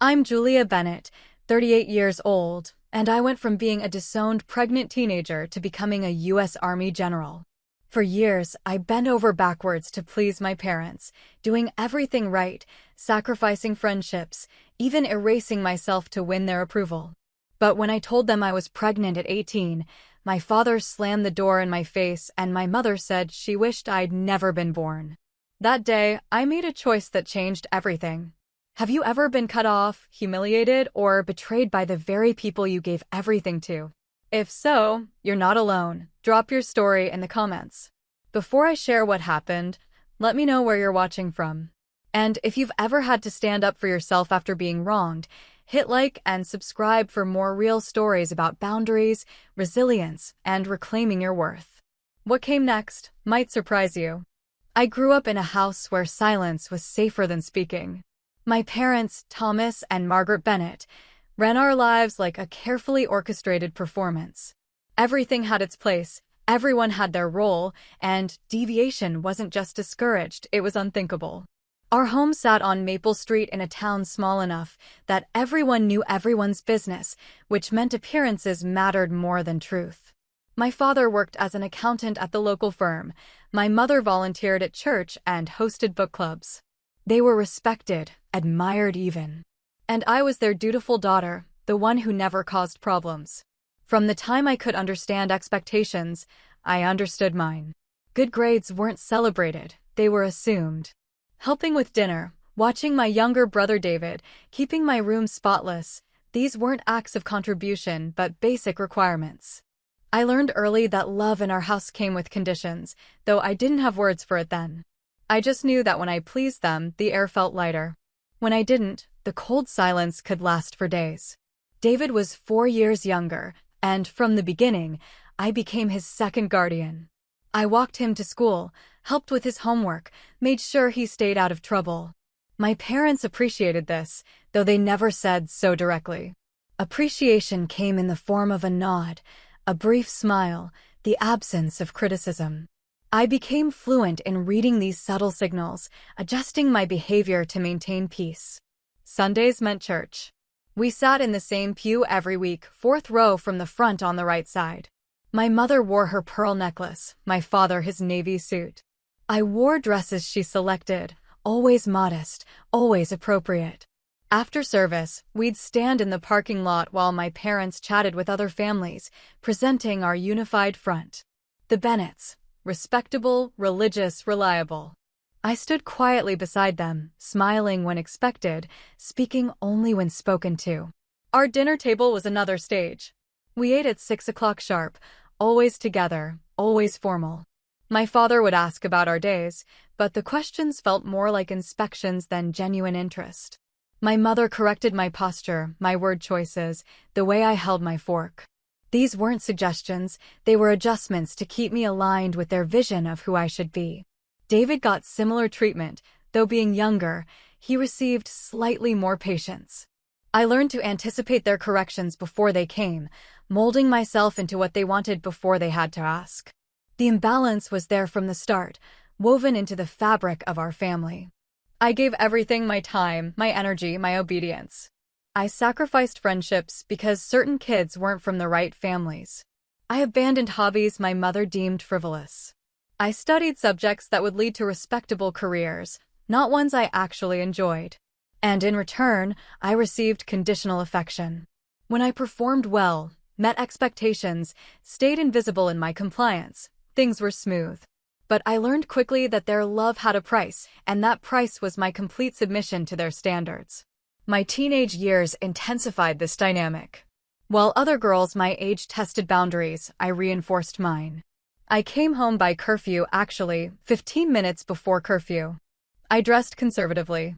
I'm Julia Bennett, 38 years old, and I went from being a disowned pregnant teenager to becoming a U.S. Army general. For years, I bent over backwards to please my parents, doing everything right, sacrificing friendships, even erasing myself to win their approval. But when I told them I was pregnant at 18, my father slammed the door in my face and my mother said she wished I'd never been born. That day, I made a choice that changed everything. Have you ever been cut off, humiliated, or betrayed by the very people you gave everything to? If so, you're not alone. Drop your story in the comments. Before I share what happened, let me know where you're watching from. And if you've ever had to stand up for yourself after being wronged, hit like and subscribe for more real stories about boundaries, resilience, and reclaiming your worth. What came next might surprise you. I grew up in a house where silence was safer than speaking. My parents, Thomas and Margaret Bennett, ran our lives like a carefully orchestrated performance. Everything had its place, everyone had their role, and deviation wasn't just discouraged, it was unthinkable. Our home sat on Maple Street in a town small enough that everyone knew everyone's business, which meant appearances mattered more than truth. My father worked as an accountant at the local firm. My mother volunteered at church and hosted book clubs. They were respected, admired even. And I was their dutiful daughter, the one who never caused problems. From the time I could understand expectations, I understood mine. Good grades weren't celebrated, they were assumed. Helping with dinner, watching my younger brother David, keeping my room spotless, these weren't acts of contribution but basic requirements. I learned early that love in our house came with conditions, though I didn't have words for it then. I just knew that when I pleased them, the air felt lighter. When I didn't, the cold silence could last for days. David was 4 years younger, and from the beginning, I became his second guardian. I walked him to school, helped with his homework, made sure he stayed out of trouble. My parents appreciated this, though they never said so directly. Appreciation came in the form of a nod, a brief smile, the absence of criticism. I became fluent in reading these subtle signals, adjusting my behavior to maintain peace. Sundays meant church. We sat in the same pew every week, 4th row from the front on the right side. My mother wore her pearl necklace, my father his navy suit. I wore dresses she selected, always modest, always appropriate. After service, we'd stand in the parking lot while my parents chatted with other families, presenting our unified front. The Bennetts, respectable, religious, reliable. I stood quietly beside them, smiling when expected, speaking only when spoken to. Our dinner table was another stage. We ate at 6 o'clock sharp, always together, always formal. My father would ask about our days, but the questions felt more like inspections than genuine interest. My mother corrected my posture, my word choices, the way I held my fork. These weren't suggestions, they were adjustments to keep me aligned with their vision of who I should be. David got similar treatment, though being younger, he received slightly more patience. I learned to anticipate their corrections before they came, molding myself into what they wanted before they had to ask. The imbalance was there from the start, woven into the fabric of our family. I gave everything, my time, my energy, my obedience. I sacrificed friendships because certain kids weren't from the right families. I abandoned hobbies my mother deemed frivolous. I studied subjects that would lead to respectable careers, not ones I actually enjoyed. And in return, I received conditional affection. When I performed well, met expectations, stayed invisible in my compliance, things were smooth. But I learned quickly that their love had a price, and that price was my complete submission to their standards. My teenage years intensified this dynamic. While other girls my age tested boundaries, I reinforced mine. I came home by curfew, actually, 15 minutes before curfew. I dressed conservatively.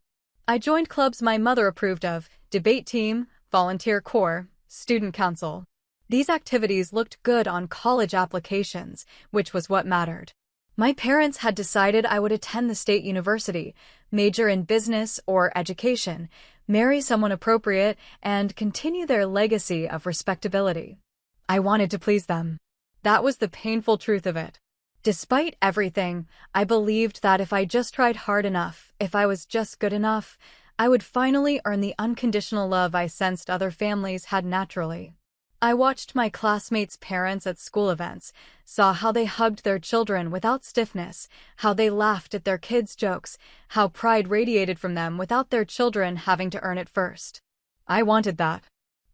I joined clubs my mother approved of, debate team, volunteer corps, student council. These activities looked good on college applications, which was what mattered. My parents had decided I would attend the state university, major in business or education, marry someone appropriate, and continue their legacy of respectability. I wanted to please them. That was the painful truth of it. Despite everything, I believed that if I just tried hard enough, if I was just good enough, I would finally earn the unconditional love I sensed other families had naturally. I watched my classmates' parents at school events, saw how they hugged their children without stiffness, how they laughed at their kids' jokes, how pride radiated from them without their children having to earn it first. I wanted that.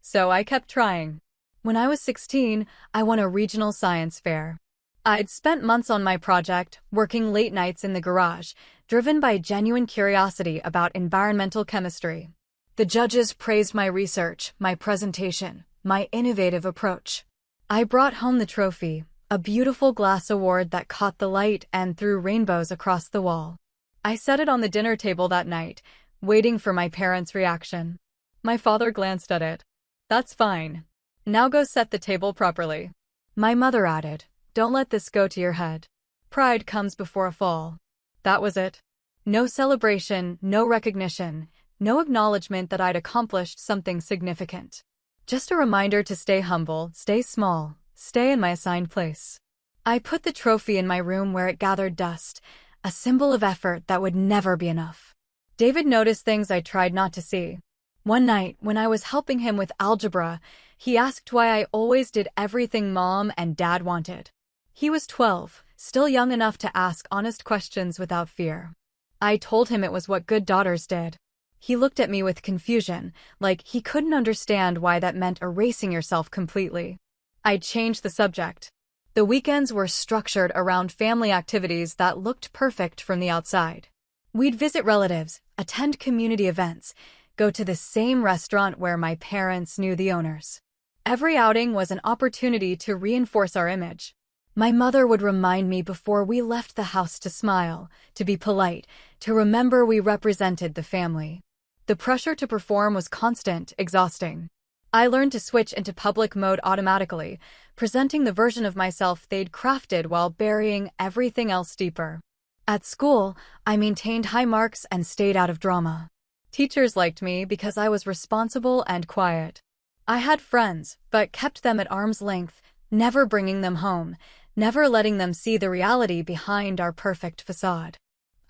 So I kept trying. When I was 16, I won a regional science fair. I'd spent months on my project, working late nights in the garage, driven by genuine curiosity about environmental chemistry. The judges praised my research, my presentation, my innovative approach. I brought home the trophy, a beautiful glass award that caught the light and threw rainbows across the wall. I set it on the dinner table that night, waiting for my parents' reaction. My father glanced at it. "That's fine. Now go set the table properly." My mother added, "Don't let this go to your head. Pride comes before a fall." That was it. No celebration, no recognition, no acknowledgement that I'd accomplished something significant. Just a reminder to stay humble, stay small, stay in my assigned place. I put the trophy in my room where it gathered dust, a symbol of effort that would never be enough. David noticed things I tried not to see. One night, when I was helping him with algebra, he asked why I always did everything Mom and Dad wanted. He was 12, still young enough to ask honest questions without fear. I told him it was what good daughters did. He looked at me with confusion, like he couldn't understand why that meant erasing yourself completely. I changed the subject. The weekends were structured around family activities that looked perfect from the outside. We'd visit relatives, attend community events, go to the same restaurant where my parents knew the owners. Every outing was an opportunity to reinforce our image. My mother would remind me before we left the house to smile, to be polite, to remember we represented the family. The pressure to perform was constant, exhausting. I learned to switch into public mode automatically, presenting the version of myself they'd crafted while burying everything else deeper. At school, I maintained high marks and stayed out of drama. Teachers liked me because I was responsible and quiet. I had friends, but kept them at arm's length, never bringing them home, never letting them see the reality behind our perfect facade.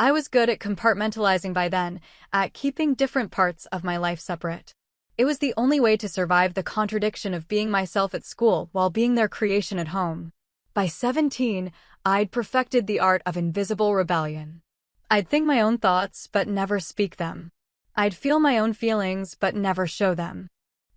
I was good at compartmentalizing by then, at keeping different parts of my life separate. It was the only way to survive the contradiction of being myself at school while being their creation at home. By 17, I'd perfected the art of invisible rebellion. I'd think my own thoughts, but never speak them. I'd feel my own feelings, but never show them.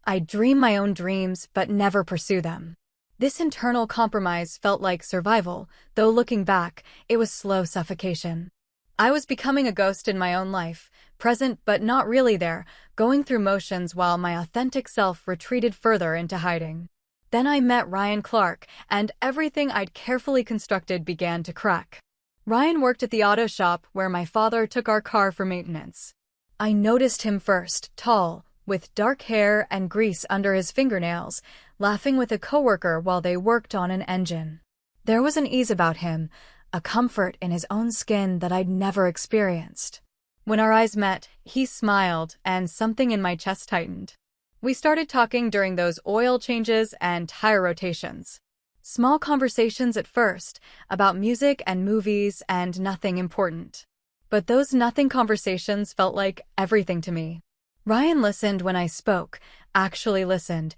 I'd dream my own dreams, but never pursue them. This internal compromise felt like survival, though looking back, it was slow suffocation. I was becoming a ghost in my own life, present but not really there, going through motions while my authentic self retreated further into hiding. Then I met Ryan Clark, and everything I'd carefully constructed began to crack. Ryan worked at the auto shop where my father took our car for maintenance. I noticed him first, tall, with dark hair and grease under his fingernails, laughing with a coworker while they worked on an engine. There was an ease about him, a comfort in his own skin that I'd never experienced. When our eyes met, he smiled, and something in my chest tightened. We started talking during those oil changes and tire rotations. Small conversations at first, about music and movies and nothing important. But those nothing conversations felt like everything to me. Ryan listened when I spoke, actually listened,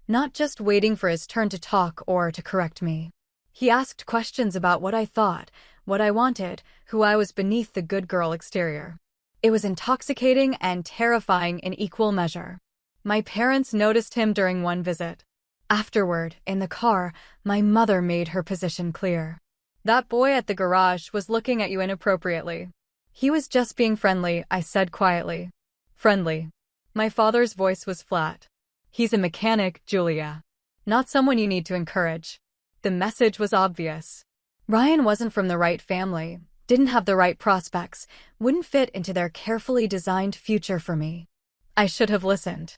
not just waiting for his turn to talk or to correct me. He asked questions about what I thought, what I wanted, who I was beneath the good girl exterior. It was intoxicating and terrifying in equal measure. My parents noticed him during one visit. Afterward, in the car, my mother made her position clear. "That boy at the garage was looking at you inappropriately." "He was just being friendly," I said quietly. "Friendly." My father's voice was flat. "He's a mechanic, Julia. Not someone you need to encourage." The message was obvious. Ryan wasn't from the right family, didn't have the right prospects, wouldn't fit into their carefully designed future for me. I should have listened.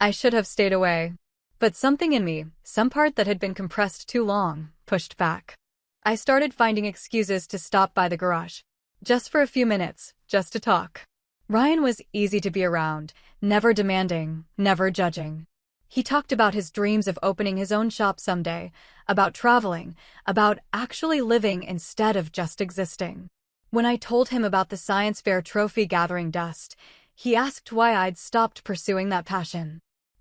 I should have stayed away. But something in me, some part that had been compressed too long, pushed back. I started finding excuses to stop by the garage. Just for a few minutes, just to talk. Ryan was easy to be around, never demanding, never judging. He talked about his dreams of opening his own shop someday, about traveling, about actually living instead of just existing. When I told him about the science fair trophy gathering dust, He asked why I'd stopped pursuing that passion.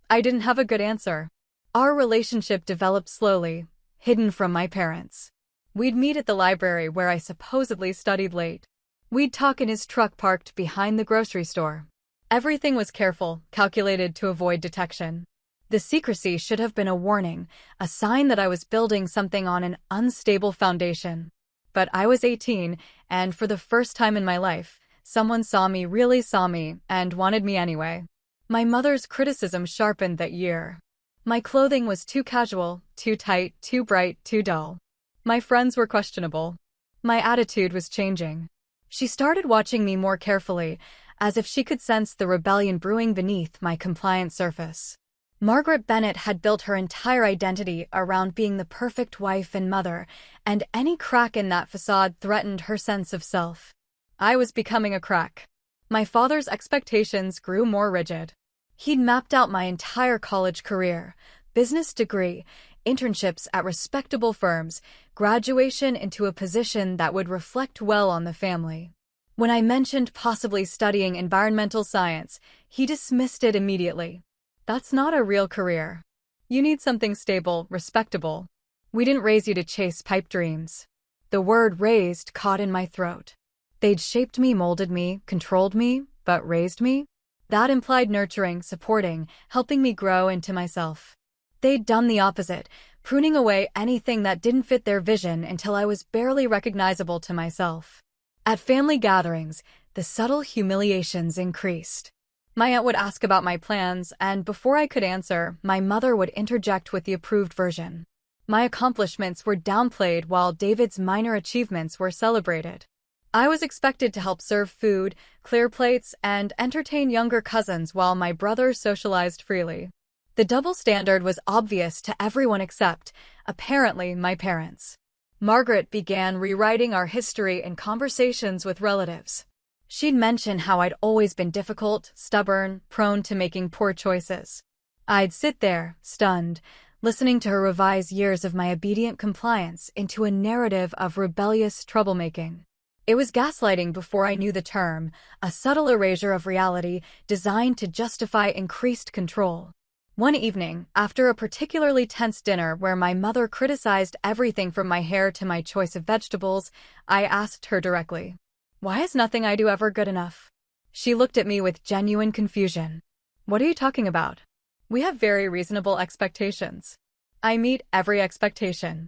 I didn't have a good answer. Our relationship developed slowly, hidden from my parents. We'd meet at the library where I supposedly studied late. We'd talk in his truck parked behind the grocery store. Everything was careful, calculated to avoid detection. The secrecy should have been a warning, a sign that I was building something on an unstable foundation. But I was 18, and for the first time in my life, someone really saw me, and wanted me anyway. My mother's criticism sharpened that year. My clothing was too casual, too tight, too bright, too dull. My friends were questionable. My attitude was changing. She started watching me more carefully, as if she could sense the rebellion brewing beneath my compliant surface. Margaret Bennett had built her entire identity around being the perfect wife and mother, and any crack in that facade threatened her sense of self. I was becoming a crack. My father's expectations grew more rigid. He'd mapped out my entire college career, business degree, internships at respectable firms, graduation into a position that would reflect well on the family. When I mentioned possibly studying environmental science, he dismissed it immediately. That's not a real career. You need something stable, respectable. We didn't raise you to chase pipe dreams. The word raised caught in my throat. They'd shaped me, molded me, controlled me, but raised me? That implied nurturing, supporting, helping me grow into myself. They'd done the opposite, pruning away anything that didn't fit their vision until I was barely recognizable to myself. At family gatherings, the subtle humiliations increased. My aunt would ask about my plans, and before I could answer, my mother would interject with the approved version. My accomplishments were downplayed while David's minor achievements were celebrated. I was expected to help serve food, clear plates, and entertain younger cousins while my brother socialized freely. The double standard was obvious to everyone except, apparently, my parents. Margaret began rewriting our history in conversations with relatives. She'd mention how I'd always been difficult, stubborn, prone to making poor choices. I'd sit there, stunned, listening to her revise years of my obedient compliance into a narrative of rebellious troublemaking. It was gaslighting before I knew the term, a subtle erasure of reality designed to justify increased control. One evening, after a particularly tense dinner where my mother criticized everything from my hair to my choice of vegetables, I asked her directly, "Why is nothing I do ever good enough?" She looked at me with genuine confusion. "What are you talking about? We have very reasonable expectations. I meet every expectation.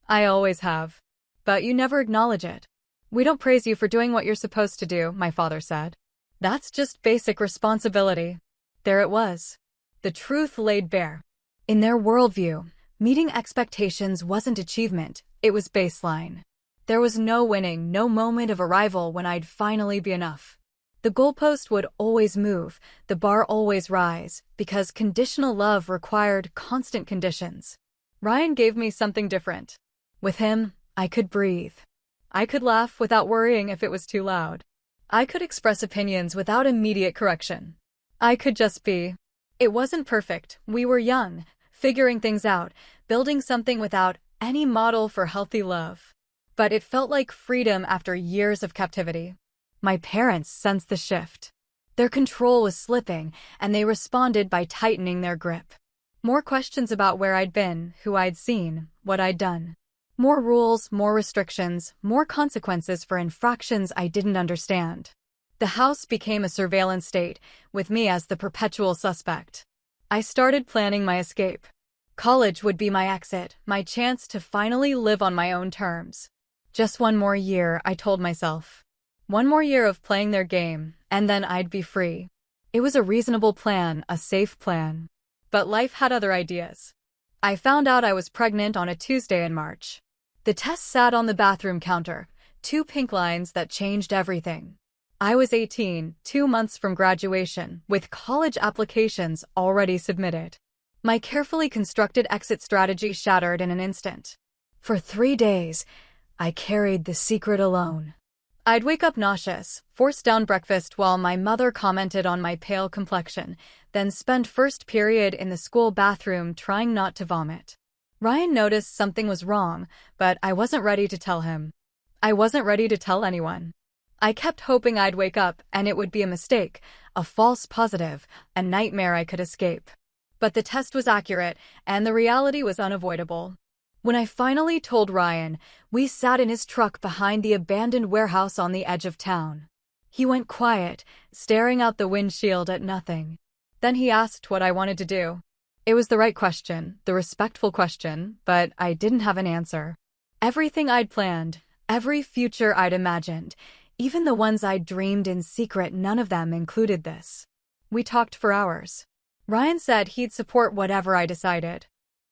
I always have. But you never acknowledge it. We don't praise you for doing what you're supposed to do," my father said. "That's just basic responsibility." There it was. The truth laid bare. In their worldview, meeting expectations wasn't achievement, it was baseline. There was no winning, no moment of arrival when I'd finally be enough. The goalpost would always move, the bar always rise, because conditional love required constant conditions. Ryan gave me something different. With him, I could breathe. I could laugh without worrying if it was too loud. I could express opinions without immediate correction. I could just be. It wasn't perfect. We were young, figuring things out, building something without any model for healthy love. But it felt like freedom after years of captivity. My parents sensed the shift. Their control was slipping, and they responded by tightening their grip. More questions about where I'd been, who I'd seen, what I'd done. More rules, more restrictions, more consequences for infractions I didn't understand. The house became a surveillance state, with me as the perpetual suspect. I started planning my escape. College would be my exit, my chance to finally live on my own terms. Just one more year, I told myself. One more year of playing their game, and then I'd be free. It was a reasonable plan, a safe plan. But life had other ideas. I found out I was pregnant on a Tuesday in March. The test sat on the bathroom counter, 2 pink lines that changed everything. I was 18, 2 months from graduation, with college applications already submitted. My carefully constructed exit strategy shattered in an instant. For 3 days, I carried the secret alone. I'd wake up nauseous, force down breakfast while my mother commented on my pale complexion, then spend first period in the school bathroom trying not to vomit. Ryan noticed something was wrong, but I wasn't ready to tell him. I wasn't ready to tell anyone. I kept hoping I'd wake up and it would be a mistake, a false positive, a nightmare I could escape. But the test was accurate, and the reality was unavoidable. When I finally told Ryan, we sat in his truck behind the abandoned warehouse on the edge of town. He went quiet, staring out the windshield at nothing. Then he asked what I wanted to do. It was the right question, the respectful question, but I didn't have an answer. Everything I'd planned, every future I'd imagined, even the ones I'd dreamed in secret, none of them included this. We talked for hours. Ryan said he'd support whatever I decided.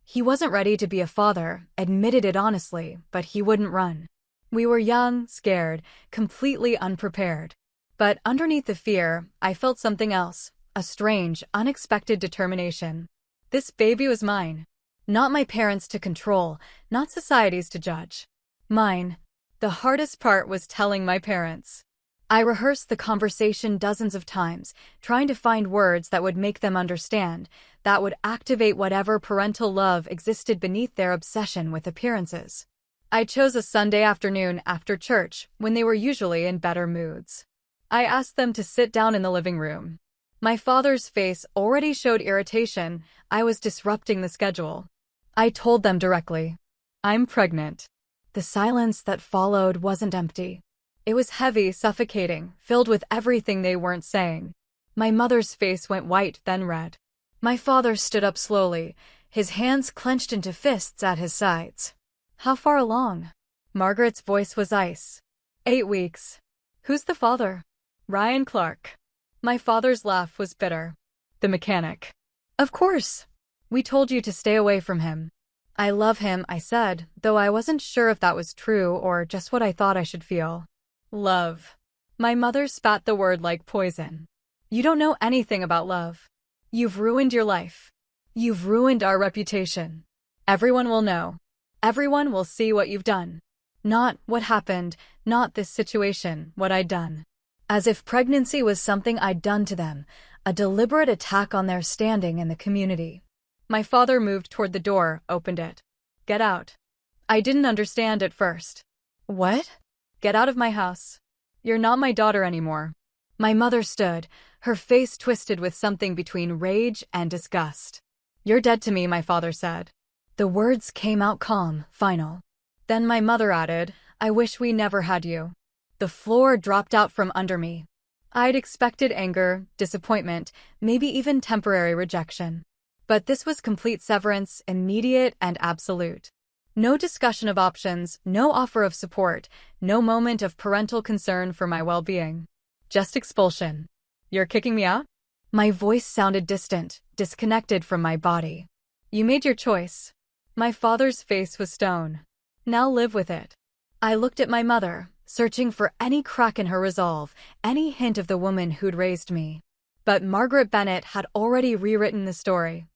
He wasn't ready to be a father, admitted it honestly, but he wouldn't run. We were young, scared, completely unprepared. But underneath the fear, I felt something else, a strange, unexpected determination. This baby was mine. Not my parents to control, not society's to judge. Mine. The hardest part was telling my parents. I rehearsed the conversation dozens of times, trying to find words that would make them understand, that would activate whatever parental love existed beneath their obsession with appearances. I chose a Sunday afternoon after church, when they were usually in better moods. I asked them to sit down in the living room. My father's face already showed irritation. I was disrupting the schedule. I told them directly, I'm pregnant. The silence that followed wasn't empty. It was heavy, suffocating, filled with everything they weren't saying. My mother's face went white, then red. My father stood up slowly, his hands clenched into fists at his sides. How far along? Margaret's voice was ice. 8 weeks. Who's the father? Ryan Clark. My father's laugh was bitter. The mechanic. Of course. We told you to stay away from him. I love him, I said, though I wasn't sure if that was true or just what I thought I should feel. Love. My mother spat the word like poison. You don't know anything about love. You've ruined your life. You've ruined our reputation. Everyone will know. Everyone will see what you've done. Not what happened, not this situation, what I'd done. As if pregnancy was something I'd done to them, a deliberate attack on their standing in the community. My father moved toward the door, opened it. Get out. I didn't understand at first. What? Get out of my house. You're not my daughter anymore. My mother stood, her face twisted with something between rage and disgust. You're dead to me, my father said. The words came out calm, final. Then my mother added, I wish we never had you. The floor dropped out from under me. I'd expected anger, disappointment, maybe even temporary rejection. But this was complete severance, immediate and absolute. No discussion of options, no offer of support, no moment of parental concern for my well-being. Just expulsion. You're kicking me out? My voice sounded distant, disconnected from my body. You made your choice. My father's face was stone. Now live with it. I looked at my mother, searching for any crack in her resolve, any hint of the woman who'd raised me. But Margaret Bennett had already rewritten the story.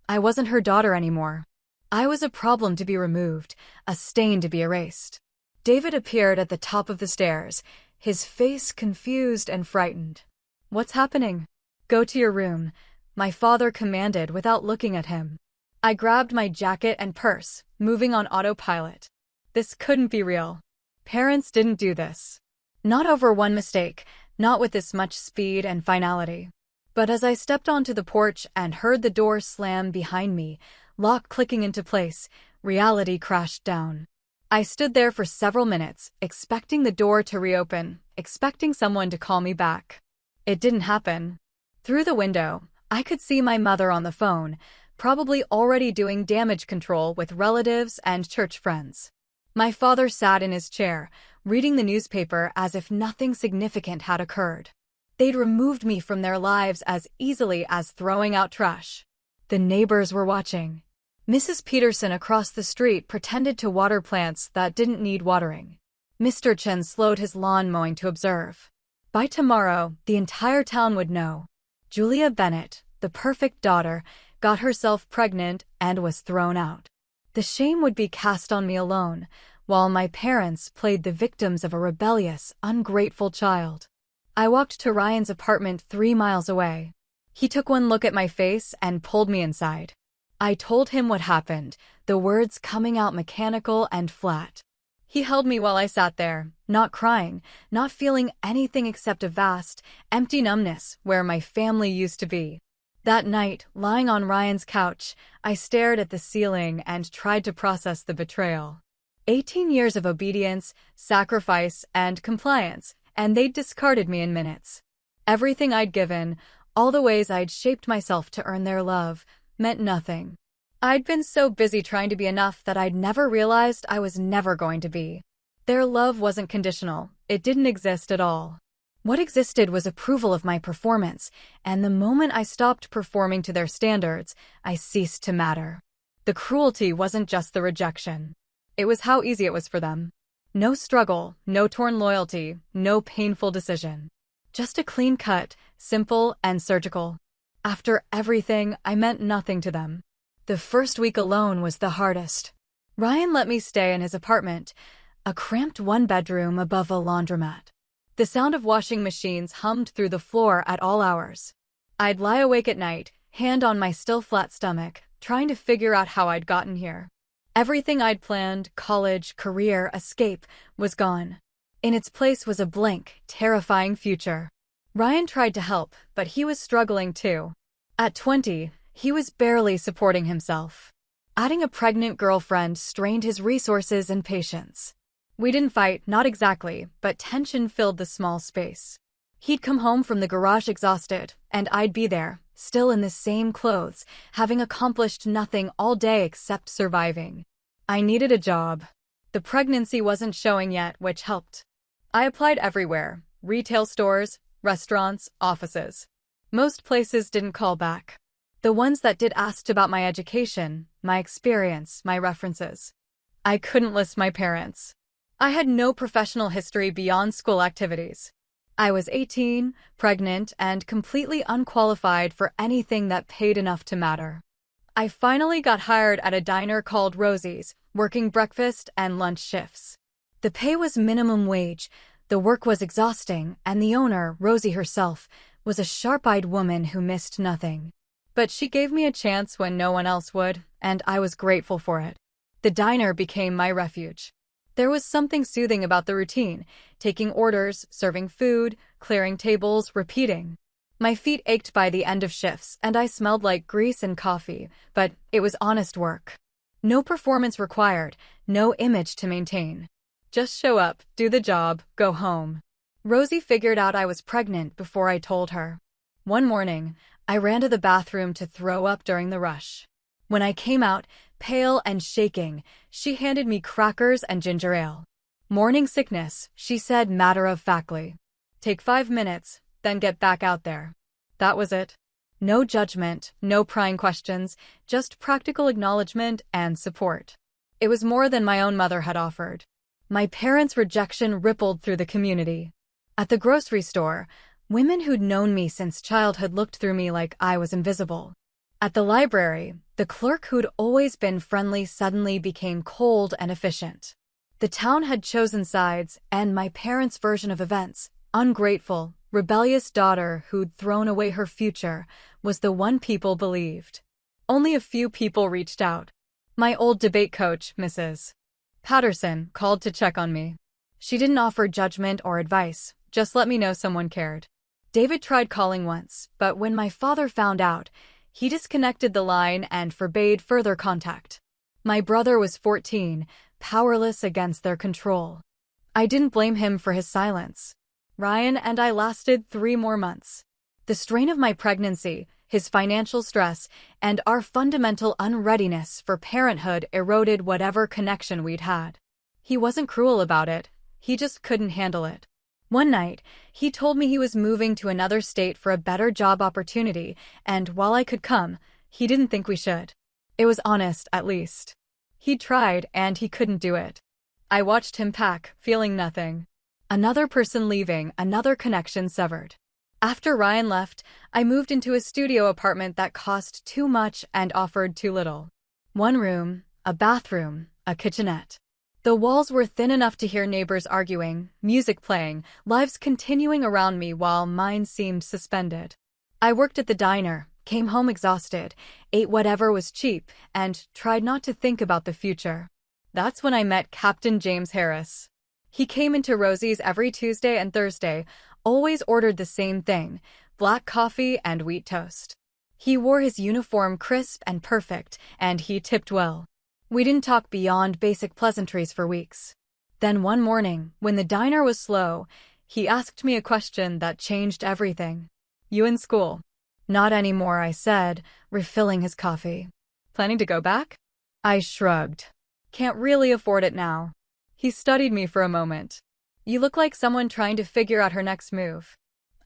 I wasn't her daughter anymore. I was a problem to be removed, a stain to be erased. David appeared at the top of the stairs, his face confused and frightened. What's happening? Go to your room, my father commanded without looking at him. I grabbed my jacket and purse, moving on autopilot. This couldn't be real. Parents didn't do this. Not over one mistake, not with this much speed and finality. But as I stepped onto the porch and heard the door slam behind me, lock clicking into place, reality crashed down. I stood there for several minutes, expecting the door to reopen, expecting someone to call me back. It didn't happen. Through the window, I could see my mother on the phone, probably already doing damage control with relatives and church friends. My father sat in his chair, reading the newspaper as if nothing significant had occurred. They'd removed me from their lives as easily as throwing out trash. The neighbors were watching. Mrs. Peterson across the street pretended to water plants that didn't need watering. Mr. Chen slowed his lawn mowing to observe. By tomorrow, the entire town would know. Julia Bennett, the perfect daughter, got herself pregnant and was thrown out. The shame would be cast on me alone, while my parents played the victims of a rebellious, ungrateful child. I walked to Ryan's apartment 3 miles away. He took one look at my face and pulled me inside. I told him what happened, the words coming out mechanical and flat. He held me while I sat there, not crying, not feeling anything except a vast, empty numbness where my family used to be. That night, lying on Ryan's couch, I stared at the ceiling and tried to process the betrayal. 18 years of obedience, sacrifice, and compliance, and they'd discarded me in minutes. Everything I'd given, all the ways I'd shaped myself to earn their love, meant nothing. I'd been so busy trying to be enough that I'd never realized I was never going to be. Their love wasn't conditional. It didn't exist at all. What existed was approval of my performance, and the moment I stopped performing to their standards, I ceased to matter. The cruelty wasn't just the rejection. It was how easy it was for them. No struggle, no torn loyalty, no painful decision. Just a clean cut, simple and surgical. After everything, I meant nothing to them. The first week alone was the hardest. Ryan let me stay in his apartment, a cramped one-bedroom above a laundromat. The sound of washing machines hummed through the floor at all hours. I'd lie awake at night, hand on my still flat stomach, trying to figure out how I'd gotten here. Everything I'd planned, college, career, escape, was gone. In its place was a blank, terrifying future. Ryan tried to help, but he was struggling too. At 20, he was barely supporting himself. Adding a pregnant girlfriend strained his resources and patience. We didn't fight, not exactly, but tension filled the small space. He'd come home from the garage exhausted, and I'd be there, still in the same clothes, having accomplished nothing all day except surviving. I needed a job. The pregnancy wasn't showing yet, which helped. I applied everywhere: retail stores, restaurants, offices. Most places didn't call back. The ones that did asked about my education, my experience, my references. I couldn't list my parents. I had no professional history beyond school activities. I was 18, pregnant, and completely unqualified for anything that paid enough to matter. I finally got hired at a diner called Rosie's, working breakfast and lunch shifts. The pay was minimum wage, the work was exhausting, and the owner, Rosie herself, was a sharp-eyed woman who missed nothing. But she gave me a chance when no one else would, and I was grateful for it. The diner became my refuge. There was something soothing about the routine: taking orders, serving food, clearing tables, repeating. My feet ached by the end of shifts, and I smelled like grease and coffee, but it was honest work. No performance required, no image to maintain. Just show up, do the job, go home. Rosie figured out I was pregnant before I told her. One morning, I ran to the bathroom to throw up during the rush. When I came out, pale and shaking, she handed me crackers and ginger ale. Morning sickness, she said matter-of-factly. Take 5 minutes, then get back out there. That was it. No judgment, no prying questions, just practical acknowledgement and support. It was more than my own mother had offered. My parents' rejection rippled through the community. At the grocery store, women who'd known me since childhood looked through me like I was invisible. At the library, the clerk who'd always been friendly suddenly became cold and efficient. The town had chosen sides, and my parents' version of events, ungrateful, rebellious daughter who'd thrown away her future, was the one people believed. Only a few people reached out. My old debate coach, Mrs. Patterson, called to check on me. She didn't offer judgment or advice, just let me know someone cared. David tried calling once, but when my father found out, he disconnected the line and forbade further contact. My brother was 14, powerless against their control. I didn't blame him for his silence. Ryan and I lasted 3 more months. The strain of my pregnancy, his financial stress, and our fundamental unreadiness for parenthood eroded whatever connection we'd had. He wasn't cruel about it, he just couldn't handle it. One night, he told me he was moving to another state for a better job opportunity, and while I could come, he didn't think we should. It was honest, at least. He'd tried, and he couldn't do it. I watched him pack, feeling nothing. Another person leaving, another connection severed. After Ryan left, I moved into a studio apartment that cost too much and offered too little. 1 room, a bathroom, a kitchenette. The walls were thin enough to hear neighbors arguing, music playing, lives continuing around me while mine seemed suspended. I worked at the diner, came home exhausted, ate whatever was cheap, and tried not to think about the future. That's when I met Captain James Harris. He came into Rosie's every Tuesday and Thursday, always ordered the same thing, black coffee and wheat toast. He wore his uniform crisp and perfect, and he tipped well. We didn't talk beyond basic pleasantries for weeks. Then one morning, when the diner was slow, he asked me a question that changed everything. "You in school?" "Not anymore," I said, refilling his coffee. "Planning to go back?" I shrugged. "Can't really afford it now." He studied me for a moment. "You look like someone trying to figure out her next move."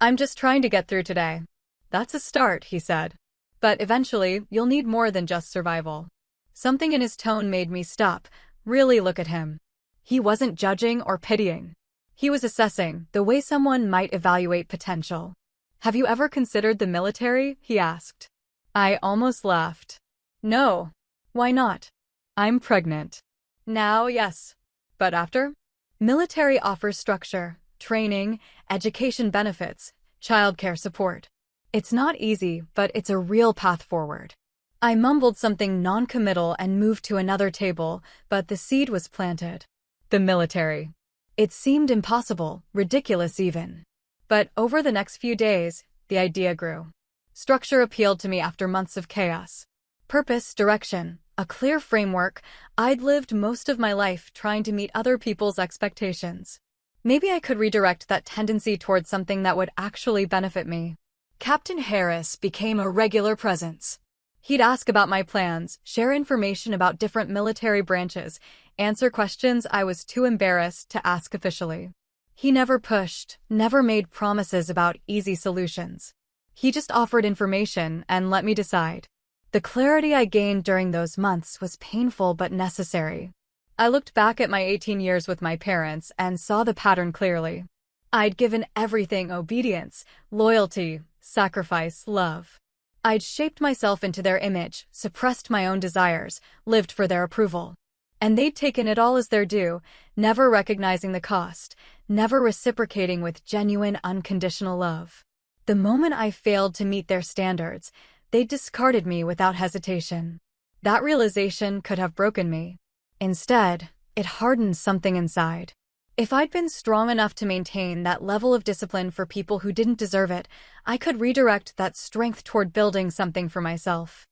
"I'm just trying to get through today." "That's a start," he said. "But eventually, you'll need more than just survival." Something in his tone made me stop, really look at him. He wasn't judging or pitying. He was assessing, the way someone might evaluate potential. "Have you ever considered the military?" he asked. I almost laughed. "No." "Why not?" "I'm pregnant." "Now, yes. But after?" "Military offers structure, training, education benefits, childcare support. It's not easy, but it's a real path forward." I mumbled something non-committal and moved to another table, but the seed was planted. The military. It seemed impossible, ridiculous even. But over the next few days, the idea grew. Structure appealed to me after months of chaos. Purpose, direction, a clear framework. I'd lived most of my life trying to meet other people's expectations. Maybe I could redirect that tendency towards something that would actually benefit me. Captain Harris became a regular presence. He'd ask about my plans, share information about different military branches, answer questions I was too embarrassed to ask officially. He never pushed, never made promises about easy solutions. He just offered information and let me decide. The clarity I gained during those months was painful but necessary. I looked back at my 18 years with my parents and saw the pattern clearly. I'd given everything: obedience, loyalty, sacrifice, love. I'd shaped myself into their image, suppressed my own desires, lived for their approval. And they'd taken it all as their due, never recognizing the cost, never reciprocating with genuine, unconditional love. The moment I failed to meet their standards, they discarded me without hesitation. That realization could have broken me. Instead, it hardened something inside. If I'd been strong enough to maintain that level of discipline for people who didn't deserve it, I could redirect that strength toward building something for myself.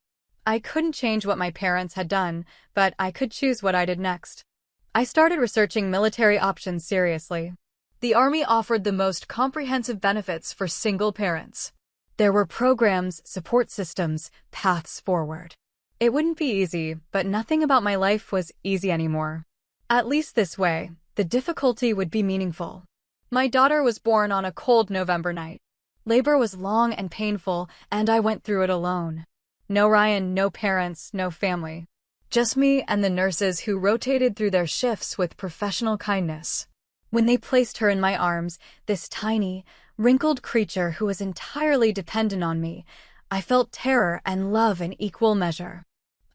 I couldn't change what my parents had done, but I could choose what I did next. I started researching military options seriously. The Army offered the most comprehensive benefits for single parents. There were programs, support systems, paths forward. It wouldn't be easy, but nothing about my life was easy anymore. At least this way, the difficulty would be meaningful. My daughter was born on a cold November night. Labor was long and painful, and I went through it alone. No Ryan, no parents, no family. Just me and the nurses who rotated through their shifts with professional kindness. When they placed her in my arms, this tiny, wrinkled creature who was entirely dependent on me, I felt terror and love in equal measure.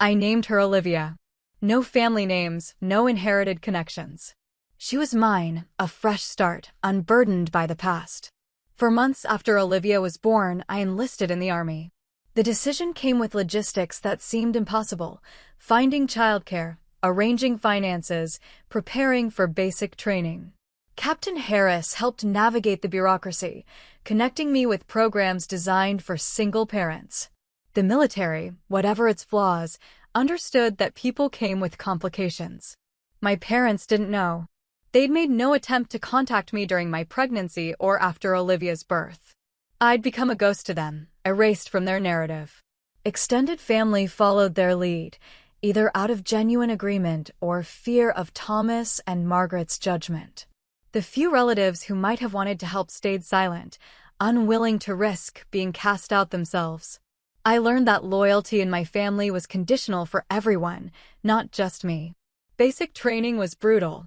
I named her Olivia. No family names, no inherited connections. She was mine, a fresh start, unburdened by the past. For months after Olivia was born, I enlisted in the Army. The decision came with logistics that seemed impossible: finding childcare, arranging finances, preparing for basic training. Captain Harris helped navigate the bureaucracy, connecting me with programs designed for single parents. The military, whatever its flaws, understood that people came with complications. My parents didn't know. They'd made no attempt to contact me during my pregnancy or after Olivia's birth. I'd become a ghost to them, erased from their narrative. Extended family followed their lead, either out of genuine agreement or fear of Thomas and Margaret's judgment. The few relatives who might have wanted to help stayed silent, unwilling to risk being cast out themselves. I learned that loyalty in my family was conditional for everyone, not just me. Basic training was brutal.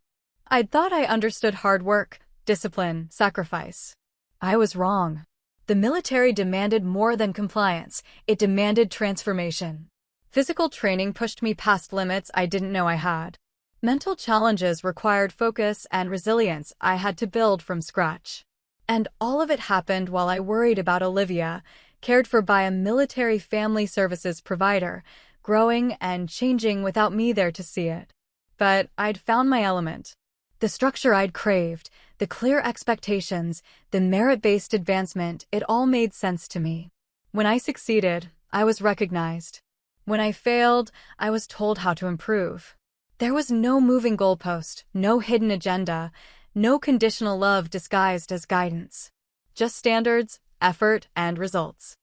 I'd thought I understood hard work, discipline, sacrifice. I was wrong. The military demanded more than compliance, it demanded transformation. Physical training pushed me past limits I didn't know I had. Mental challenges required focus and resilience I had to build from scratch. And all of it happened while I worried about Olivia, cared for by a military family services provider, growing and changing without me there to see it. but I'd found my element. The structure I'd craved, the clear expectations, the merit-based advancement, it all made sense to me. When I succeeded, I was recognized. When I failed, I was told how to improve. There was no moving goalpost, no hidden agenda, no conditional love disguised as guidance. Just standards, effort, and results.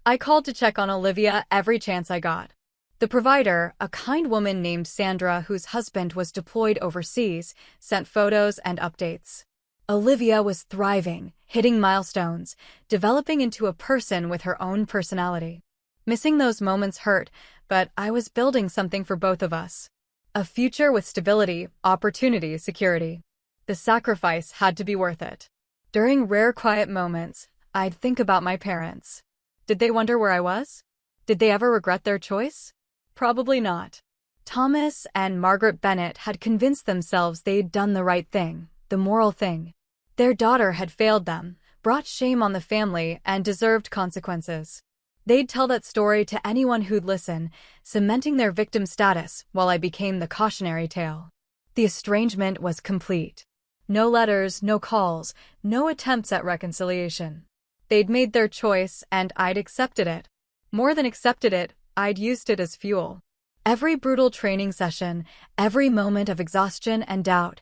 I called to check on Olivia every chance I got. The provider, a kind woman named Sandra whose husband was deployed overseas, sent photos and updates. Olivia was thriving, hitting milestones, developing into a person with her own personality. Missing those moments hurt, but I was building something for both of us. A future with stability, opportunity, security. The sacrifice had to be worth it. During rare quiet moments, I'd think about my parents. Did they wonder where I was? Did they ever regret their choice? Probably not. Thomas and Margaret Bennett had convinced themselves they'd done the right thing, the moral thing. Their daughter had failed them, brought shame on the family, and deserved consequences. They'd tell that story to anyone who'd listen, cementing their victim status while I became the cautionary tale. The estrangement was complete. No letters, no calls, no attempts at reconciliation. They'd made their choice, and I'd accepted it. More than accepted it, I'd used it as fuel. Every brutal training session, every moment of exhaustion and doubt,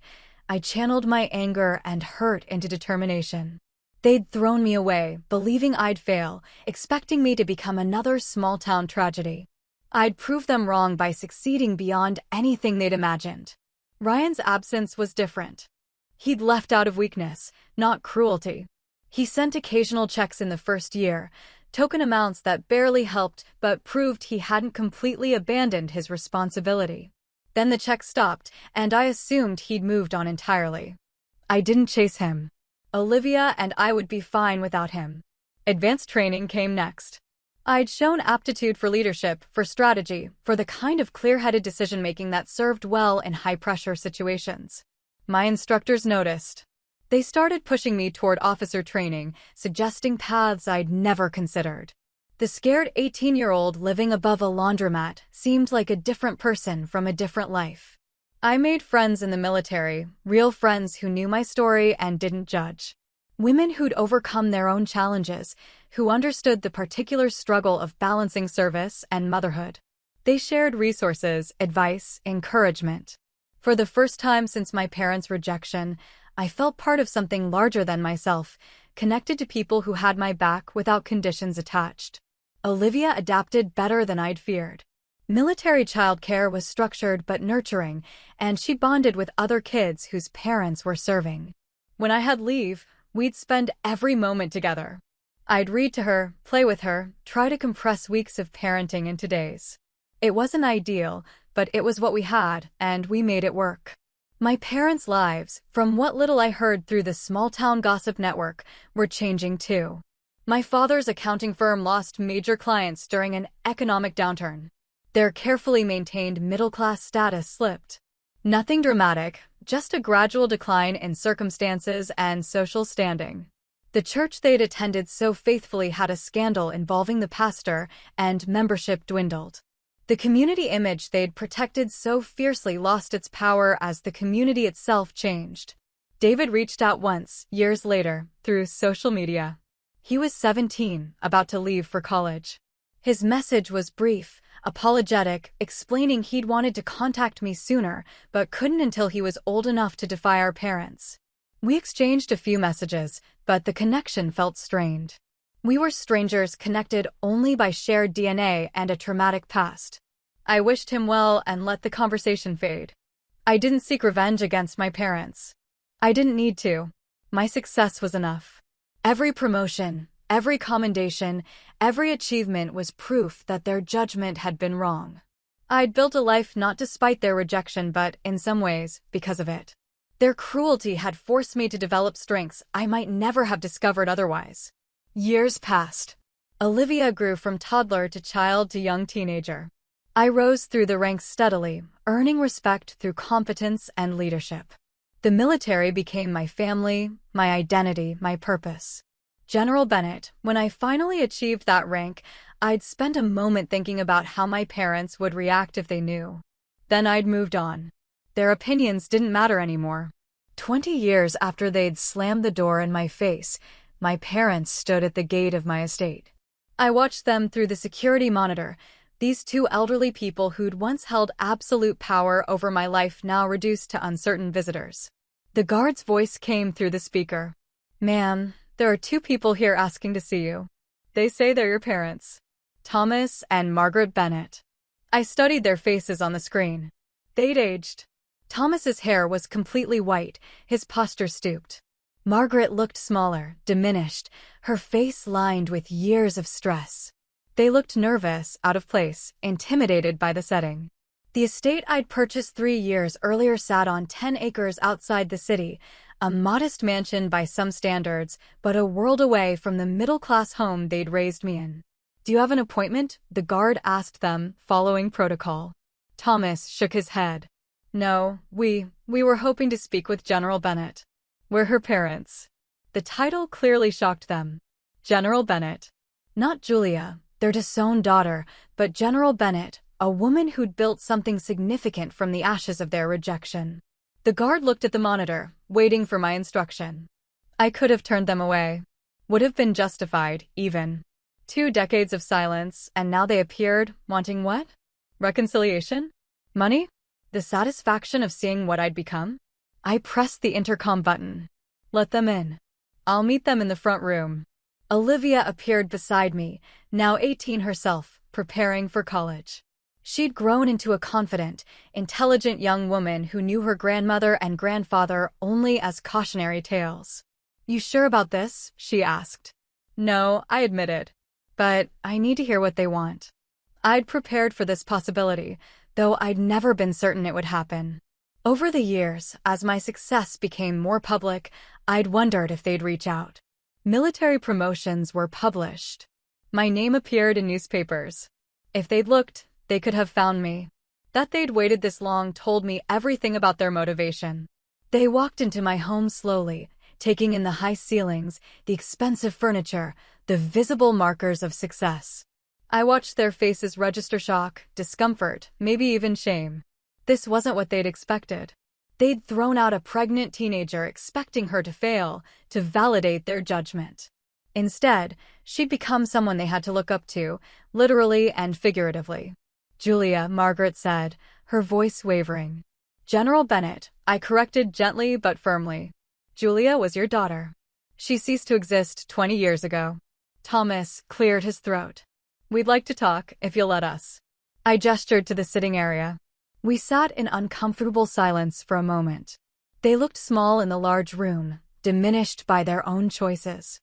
I channeled my anger and hurt into determination. They'd thrown me away, believing I'd fail, expecting me to become another small-town tragedy. I'd prove them wrong by succeeding beyond anything they'd imagined. Ryan's absence was different. He'd left out of weakness, not cruelty. He sent occasional checks in the first year, token amounts that barely helped but proved he hadn't completely abandoned his responsibility. Then the check stopped, and I assumed he'd moved on entirely. I didn't chase him. Olivia and I would be fine without him. Advanced training came next. I'd shown aptitude for leadership, for strategy, for the kind of clear-headed decision-making that served well in high-pressure situations. My instructors noticed. They started pushing me toward officer training, suggesting paths I'd never considered. The scared 18-year-old living above a laundromat seemed like a different person from a different life. I made friends in the military, real friends who knew my story and didn't judge. Women who'd overcome their own challenges, who understood the particular struggle of balancing service and motherhood. They shared resources, advice, encouragement. For the first time since my parents' rejection, I felt part of something larger than myself, connected to people who had my back without conditions attached. Olivia adapted better than I'd feared. Military childcare was structured but nurturing, and she bonded with other kids whose parents were serving. When I had leave, we'd spend every moment together. I'd read to her, play with her, try to compress weeks of parenting into days. It wasn't ideal, but it was what we had, and we made it work. My parents' lives, from what little I heard through the small-town gossip network, were changing too. My father's accounting firm lost major clients during an economic downturn. Their carefully maintained middle-class status slipped. Nothing dramatic, just a gradual decline in circumstances and social standing. The church they'd attended so faithfully had a scandal involving the pastor, and membership dwindled. The community image they'd protected so fiercely lost its power as the community itself changed. David reached out once, years later, through social media. He was 17, about to leave for college. His message was brief, apologetic, explaining he'd wanted to contact me sooner, but couldn't until he was old enough to defy our parents. We exchanged a few messages, but the connection felt strained. We were strangers connected only by shared DNA and a traumatic past. I wished him well and let the conversation fade. I didn't seek revenge against my parents. I didn't need to. My success was enough. Every promotion, every commendation, every achievement was proof that their judgment had been wrong. I'd built a life not despite their rejection but, in some ways, because of it. Their cruelty had forced me to develop strengths I might never have discovered otherwise. Years passed. Olivia grew from toddler to child to young teenager. I rose through the ranks steadily, earning respect through competence and leadership. The military became my family, my identity, my purpose. General Bennett, when I finally achieved that rank, I'd spent a moment thinking about how my parents would react if they knew. Then I'd moved on. Their opinions didn't matter anymore. 20 years after they'd slammed the door in my face, my parents stood at the gate of my estate. I watched them through the security monitor, these two elderly people who'd once held absolute power over my life now reduced to uncertain visitors. The guard's voice came through the speaker. "Ma'am, there are two people here asking to see you. They say they're your parents. Thomas and Margaret Bennett." I studied their faces on the screen. They'd aged. Thomas's hair was completely white, his posture stooped. Margaret looked smaller, diminished, her face lined with years of stress. They looked nervous, out of place, intimidated by the setting. The estate I'd purchased 3 years earlier sat on 10 acres outside the city, a modest mansion by some standards, but a world away from the middle-class home they'd raised me in. "Do you have an appointment?" the guard asked them, following protocol. Thomas shook his head. "No, we were hoping to speak with General Bennett. We're her parents." The title clearly shocked them. General Bennett. Not Julia, their disowned daughter, but General Bennett, a woman who'd built something significant from the ashes of their rejection. The guard looked at the monitor, waiting for my instruction. I could have turned them away. Would have been justified, even. 2 decades of silence, and now they appeared, wanting what? Reconciliation? Money? The satisfaction of seeing what I'd become? I pressed the intercom button. "Let them in. I'll meet them in the front room." Olivia appeared beside me, now 18 herself, preparing for college. She'd grown into a confident, intelligent young woman who knew her grandmother and grandfather only as cautionary tales. "You sure about this?" she asked. "No," I admitted. "But I need to hear what they want." I'd prepared for this possibility, though I'd never been certain it would happen. Over the years, as my success became more public, I'd wondered if they'd reach out. Military promotions were published. My name appeared in newspapers. If they'd looked, they could have found me. That they'd waited this long told me everything about their motivation. They walked into my home slowly, taking in the high ceilings, the expensive furniture, the visible markers of success. I watched their faces register shock, discomfort, maybe even shame. This wasn't what they'd expected. They'd thrown out a pregnant teenager expecting her to fail, to validate their judgment. Instead, she'd become someone they had to look up to, literally and figuratively. "Julia," Margaret said, her voice wavering. "General Bennett," I corrected gently but firmly. "Julia was your daughter. She ceased to exist 20 years ago." Thomas cleared his throat. "We'd like to talk, if you'll let us." I gestured to the sitting area. We sat in uncomfortable silence for a moment. They looked small in the large room, diminished by their own choices.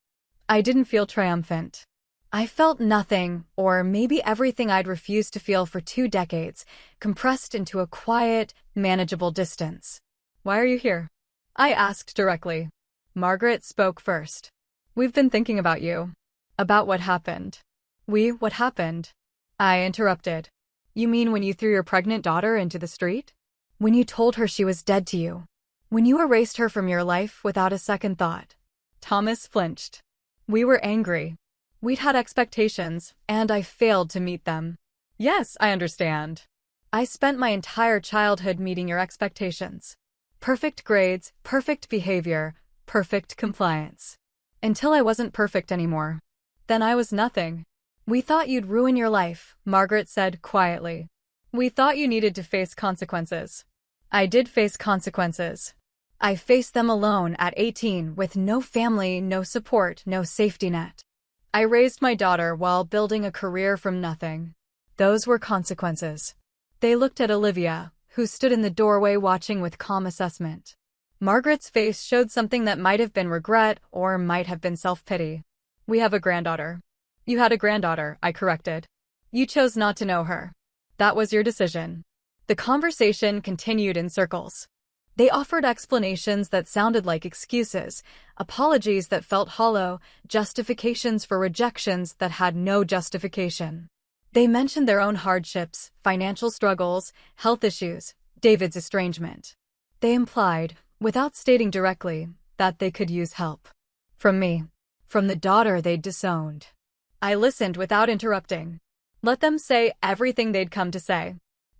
I didn't feel triumphant. I felt nothing, or maybe everything I'd refused to feel for 2 decades, compressed into a quiet, manageable distance. "Why are you here?" I asked directly. Margaret spoke first. "We've been thinking about you. About what happened." What happened?" I interrupted. "You mean when you threw your pregnant daughter into the street? When you told her she was dead to you? When you erased her from your life without a second thought?" Thomas flinched. "We were angry. We'd had expectations, and I failed to meet them." "Yes, I understand. I spent my entire childhood meeting your expectations. Perfect grades, perfect behavior, perfect compliance. Until I wasn't perfect anymore. Then I was nothing." "We thought you'd ruin your life," Margaret said quietly. "We thought you needed to face consequences." I did face consequences. I faced them alone at 18 with no family, no support, no safety net. I raised my daughter while building a career from nothing. Those were consequences. They looked at Olivia, who stood in the doorway watching with calm assessment. Margaret's face showed something that might have been regret or might have been self-pity. "We have a granddaughter." "You had a granddaughter," I corrected. "You chose not to know her. That was your decision." The conversation continued in circles. They offered explanations that sounded like excuses, apologies that felt hollow, justifications for rejections that had no justification. They mentioned their own hardships, financial struggles, health issues, David's estrangement. They implied, without stating directly, that they could use help. From me. From the daughter they'd disowned. I listened without interrupting. Let them say everything they'd come to say.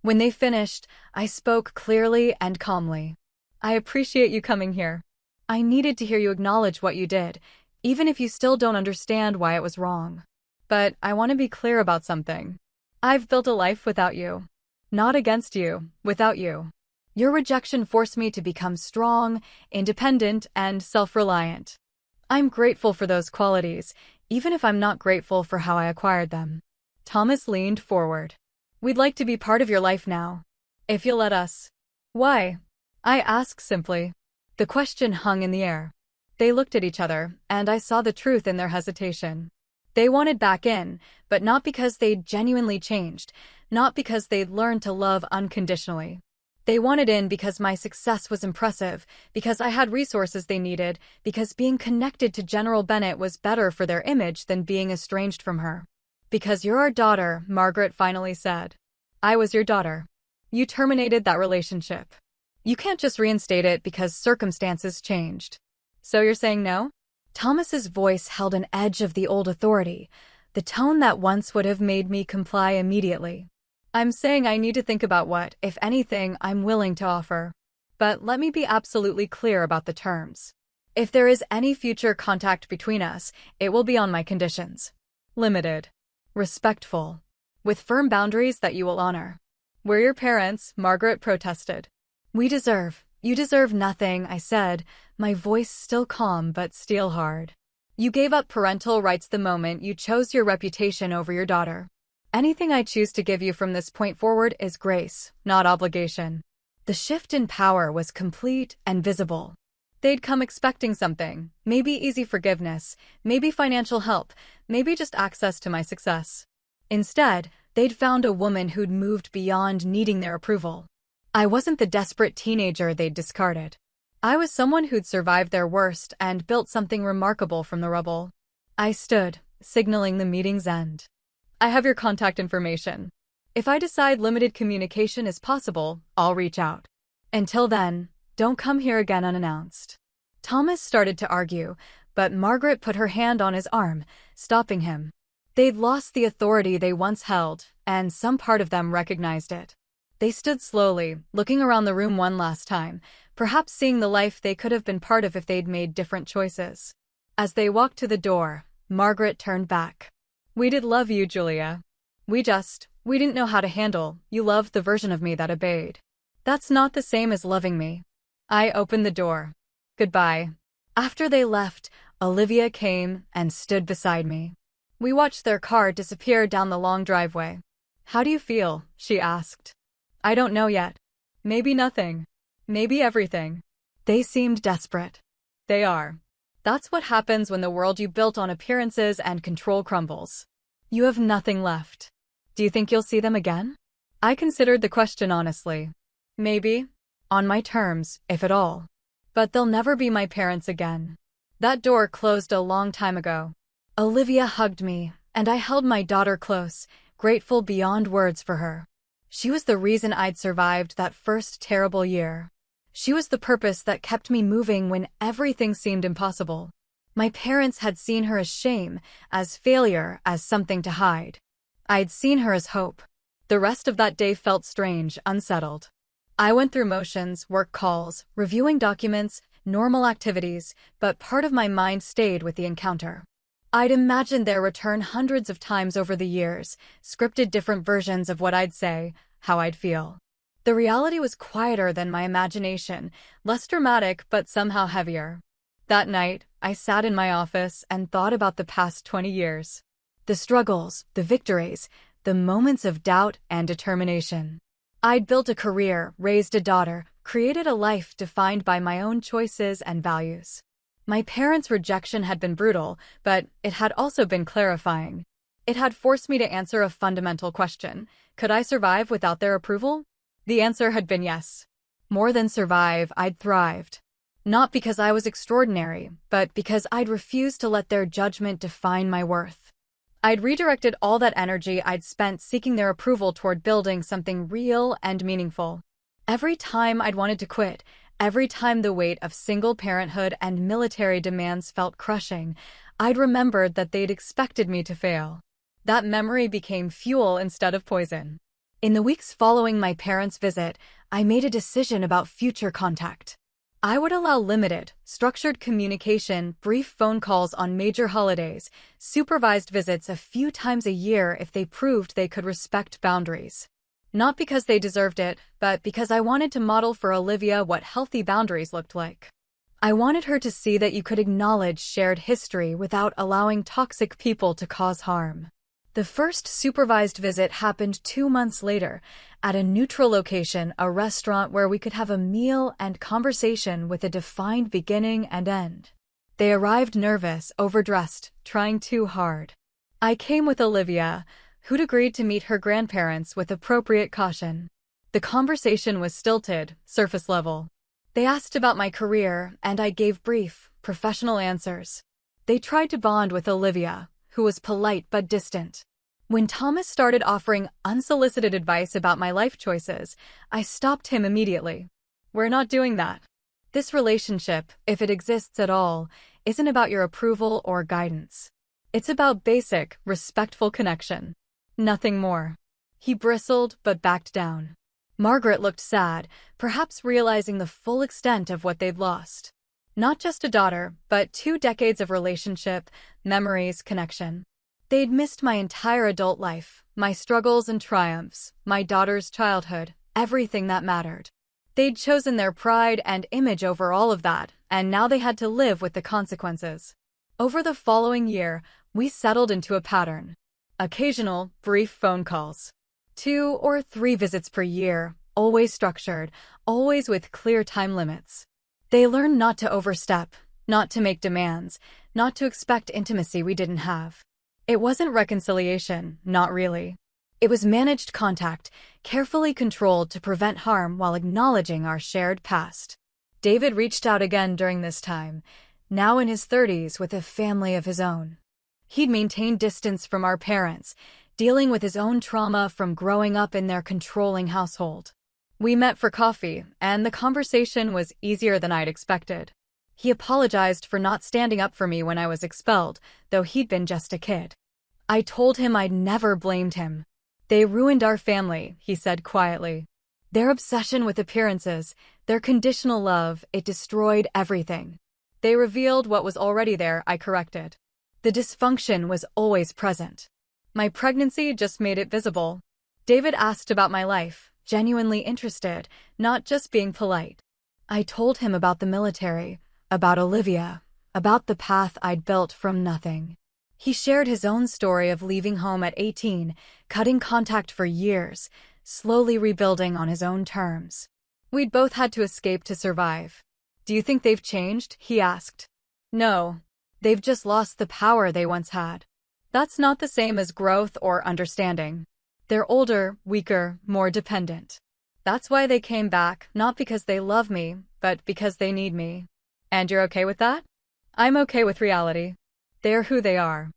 When they finished, I spoke clearly and calmly. I appreciate you coming here. I needed to hear you acknowledge what you did, even if you still don't understand why it was wrong. But I want to be clear about something. I've built a life without you. Not against you, without you. Your rejection forced me to become strong, independent, and self-reliant. I'm grateful for those qualities, even if I'm not grateful for how I acquired them. Thomas leaned forward. We'd like to be part of your life now. If you'll let us. Why? I asked simply. The question hung in the air. They looked at each other, and I saw the truth in their hesitation. They wanted back in, but not because they'd genuinely changed, not because they'd learned to love unconditionally. They wanted in because my success was impressive, because I had resources they needed, because being connected to General Bennett was better for their image than being estranged from her. Because you're our daughter, Margaret finally said. I was your daughter. You terminated that relationship. You can't just reinstate it because circumstances changed. So you're saying no? Thomas's voice held an edge of the old authority, the tone that once would have made me comply immediately. I'm saying I need to think about what, if anything, I'm willing to offer. But let me be absolutely clear about the terms. If there is any future contact between us, it will be on my conditions. Limited. Respectful. With firm boundaries that you will honor. We're your parents, Margaret protested. You deserve nothing, I said, my voice still calm but steel hard. You gave up parental rights the moment you chose your reputation over your daughter. Anything I choose to give you from this point forward is grace, not obligation. The shift in power was complete and visible. They'd come expecting something, maybe easy forgiveness, maybe financial help, maybe just access to my success. Instead, they'd found a woman who'd moved beyond needing their approval. I wasn't the desperate teenager they'd discarded. I was someone who'd survived their worst and built something remarkable from the rubble. I stood, signaling the meeting's end. I have your contact information. If I decide limited communication is possible, I'll reach out. Until then, don't come here again unannounced. Thomas started to argue, but Margaret put her hand on his arm, stopping him. They'd lost the authority they once held, and some part of them recognized it. They stood slowly, looking around the room one last time, perhaps seeing the life they could have been part of if they'd made different choices. As they walked to the door, Margaret turned back. We did love you, Julia. We didn't know how to handle. You loved the version of me that obeyed. That's not the same as loving me. I opened the door. Goodbye. After they left, Olivia came and stood beside me. We watched their car disappear down the long driveway. How do you feel? She asked. I don't know yet. Maybe nothing. Maybe everything. They seemed desperate. They are. That's what happens when the world you built on appearances and control crumbles. You have nothing left. Do you think you'll see them again? I considered the question honestly. Maybe. On my terms, if at all. But they'll never be my parents again. That door closed a long time ago. Olivia hugged me, and I held my daughter close, grateful beyond words for her. She was the reason I'd survived that first terrible year. She was the purpose that kept me moving when everything seemed impossible. My parents had seen her as shame, as failure, as something to hide. I'd seen her as hope. The rest of that day felt strange, unsettled. I went through motions, work calls, reviewing documents, normal activities, but part of my mind stayed with the encounter. I'd imagined their return hundreds of times over the years, scripted different versions of what I'd say, how I'd feel. The reality was quieter than my imagination, less dramatic but somehow heavier. That night, I sat in my office and thought about the past 20 years. The struggles, the victories, the moments of doubt and determination. I'd built a career, raised a daughter, created a life defined by my own choices and values. My parents' rejection had been brutal, but it had also been clarifying. It had forced me to answer a fundamental question. Could I survive without their approval? The answer had been yes. More than survive, I'd thrived. Not because I was extraordinary, but because I'd refused to let their judgment define my worth. I'd redirected all that energy I'd spent seeking their approval toward building something real and meaningful. Every time I'd wanted to quit, every time the weight of single parenthood and military demands felt crushing, I'd remembered that they'd expected me to fail. That memory became fuel instead of poison. In the weeks following my parents' visit, I made a decision about future contact. I would allow limited, structured communication, brief phone calls on major holidays, supervised visits a few times a year if they proved they could respect boundaries. Not because they deserved it, but because I wanted to model for Olivia what healthy boundaries looked like. I wanted her to see that you could acknowledge shared history without allowing toxic people to cause harm. The first supervised visit happened 2 months later, at a neutral location, a restaurant where we could have a meal and conversation with a defined beginning and end. They arrived nervous, overdressed, trying too hard. I came with Olivia, who'd agreed to meet her grandparents with appropriate caution. The conversation was stilted, surface level. They asked about my career, and I gave brief, professional answers. They tried to bond with Olivia, who was polite but distant. When Thomas started offering unsolicited advice about my life choices, I stopped him immediately. We're not doing that. This relationship, if it exists at all, isn't about your approval or guidance. It's about basic, respectful connection. Nothing more. He bristled but backed down. Margaret looked sad, perhaps realizing the full extent of what they'd lost. Not just a daughter, but 2 decades of relationship, memories, connection. They'd missed my entire adult life, my struggles and triumphs, my daughter's childhood, everything that mattered. They'd chosen their pride and image over all of that, and now they had to live with the consequences. Over the following year, we settled into a pattern. Occasional, brief phone calls. 2 or 3 visits per year, always structured, always with clear time limits. They learned not to overstep, not to make demands, not to expect intimacy we didn't have. It wasn't reconciliation, not really. It was managed contact, carefully controlled to prevent harm while acknowledging our shared past. David reached out again during this time, now in his 30s with a family of his own. He'd maintained distance from our parents, dealing with his own trauma from growing up in their controlling household. We met for coffee, and the conversation was easier than I'd expected. He apologized for not standing up for me when I was expelled, though he'd been just a kid. I told him I'd never blamed him. They ruined our family, he said quietly. Their obsession with appearances, their conditional love, it destroyed everything. They revealed what was already there, I corrected. The dysfunction was always present. My pregnancy just made it visible. David asked about my life, genuinely interested, not just being polite. I told him about the military, about Olivia, about the path I'd built from nothing. He shared his own story of leaving home at 18, cutting contact for years, slowly rebuilding on his own terms. We'd both had to escape to survive. Do you think they've changed? He asked. No. They've just lost the power they once had. That's not the same as growth or understanding. They're older, weaker, more dependent. That's why they came back, not because they love me, but because they need me. And you're okay with that? I'm okay with reality. They're who they are.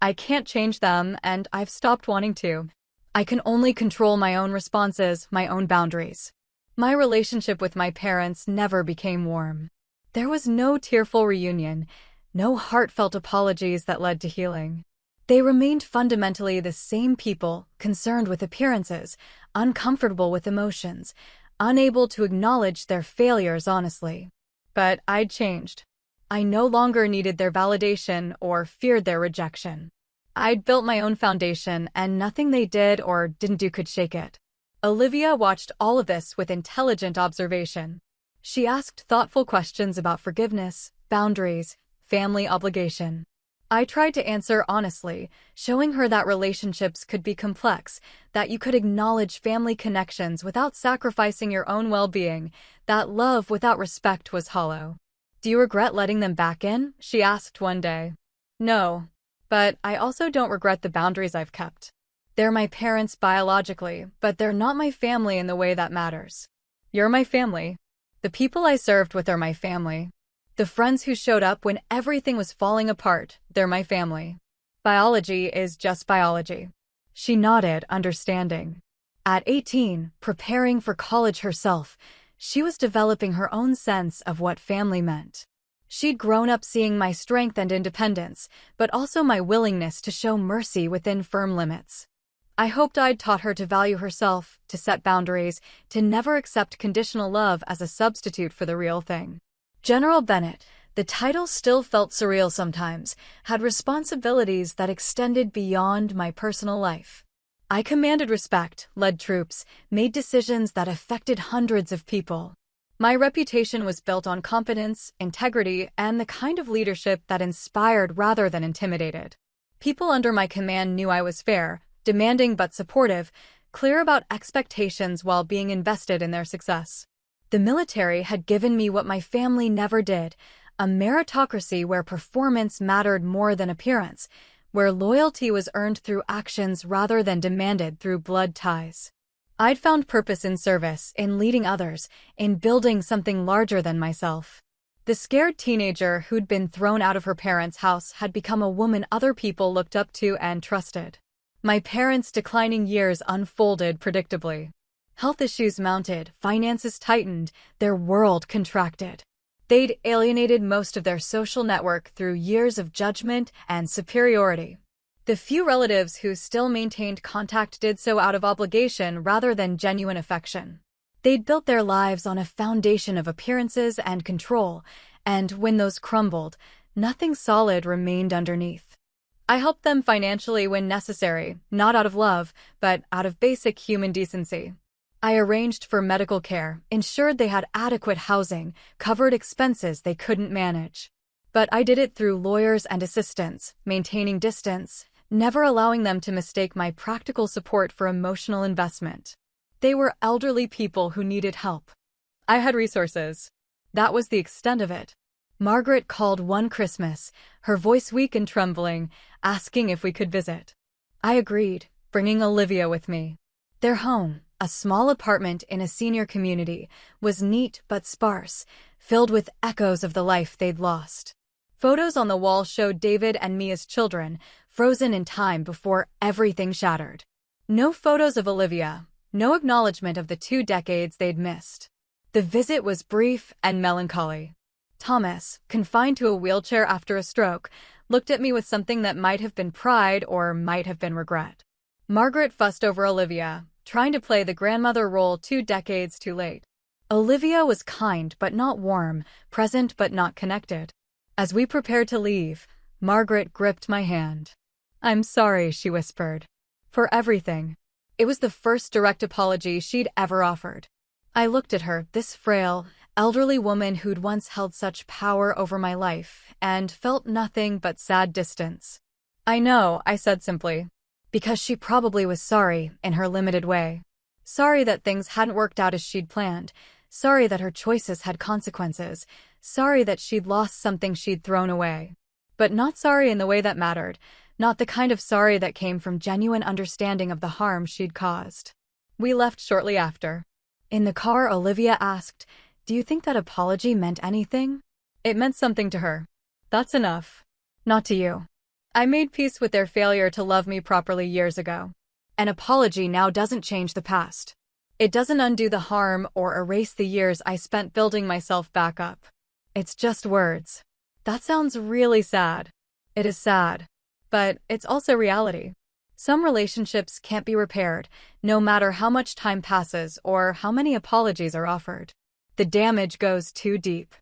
I can't change them, and I've stopped wanting to. I can only control my own responses, my own boundaries. My relationship with my parents never became warm. There was no tearful reunion, no heartfelt apologies that led to healing. They remained fundamentally the same people, concerned with appearances, uncomfortable with emotions, unable to acknowledge their failures honestly. But I'd changed. I no longer needed their validation or feared their rejection. I'd built my own foundation, and nothing they did or didn't do could shake it. Olivia watched all of this with intelligent observation. She asked thoughtful questions about forgiveness, boundaries, family obligation. I tried to answer honestly, showing her that relationships could be complex, that you could acknowledge family connections without sacrificing your own well-being, that love without respect was hollow. Do you regret letting them back in? She asked one day. No, but I also don't regret the boundaries I've kept. They're my parents biologically, but they're not my family in the way that matters. You're my family. The people I served with are my family. The friends who showed up when everything was falling apart, they're my family. Biology is just biology. She nodded, understanding. At 18, preparing for college herself, she was developing her own sense of what family meant. She'd grown up seeing my strength and independence, but also my willingness to show mercy within firm limits. I hoped I'd taught her to value herself, to set boundaries, to never accept conditional love as a substitute for the real thing. General Bennett, the title still felt surreal sometimes, had responsibilities that extended beyond my personal life. I commanded respect, led troops, made decisions that affected hundreds of people. My reputation was built on competence, integrity, and the kind of leadership that inspired rather than intimidated. People under my command knew I was fair, demanding but supportive, clear about expectations while being invested in their success. The military had given me what my family never did, a meritocracy where performance mattered more than appearance, where loyalty was earned through actions rather than demanded through blood ties. I'd found purpose in service, in leading others, in building something larger than myself. The scared teenager who'd been thrown out of her parents' house had become a woman other people looked up to and trusted. My parents' declining years unfolded predictably. Health issues mounted, finances tightened, their world contracted. They'd alienated most of their social network through years of judgment and superiority. The few relatives who still maintained contact did so out of obligation rather than genuine affection. They'd built their lives on a foundation of appearances and control, and when those crumbled, nothing solid remained underneath. I helped them financially when necessary, not out of love, but out of basic human decency. I arranged for medical care, ensured they had adequate housing, covered expenses they couldn't manage. But I did it through lawyers and assistants, maintaining distance, never allowing them to mistake my practical support for emotional investment. They were elderly people who needed help. I had resources. That was the extent of it. Margaret called one Christmas, her voice weak and trembling, asking if we could visit. I agreed, bringing Olivia with me. Their home, a small apartment in a senior community, was neat but sparse, filled with echoes of the life they'd lost. Photos on the wall showed David and me as children, frozen in time before everything shattered. No photos of Olivia, no acknowledgement of the 2 decades they'd missed. The visit was brief and melancholy. Thomas, confined to a wheelchair after a stroke, looked at me with something that might have been pride or might have been regret. Margaret fussed over Olivia, trying to play the grandmother role 2 decades too late. Olivia was kind but not warm, present but not connected. As we prepared to leave, Margaret gripped my hand. "I'm sorry," she whispered. "For everything." It was the first direct apology she'd ever offered. I looked at her, this frail, elderly woman who'd once held such power over my life, and felt nothing but sad distance. "I know," I said simply. Because she probably was sorry, in her limited way. Sorry that things hadn't worked out as she'd planned. Sorry that her choices had consequences. Sorry that she'd lost something she'd thrown away. But not sorry in the way that mattered. Not the kind of sorry that came from genuine understanding of the harm she'd caused. We left shortly after. In the car, Olivia asked, "Do you think that apology meant anything?" "It meant something to her. That's enough." "Not to you." I made peace with their failure to love me properly years ago. An apology now doesn't change the past. It doesn't undo the harm or erase the years I spent building myself back up. It's just words. That sounds really sad. It is sad. But it's also reality. Some relationships can't be repaired, no matter how much time passes or how many apologies are offered. The damage goes too deep.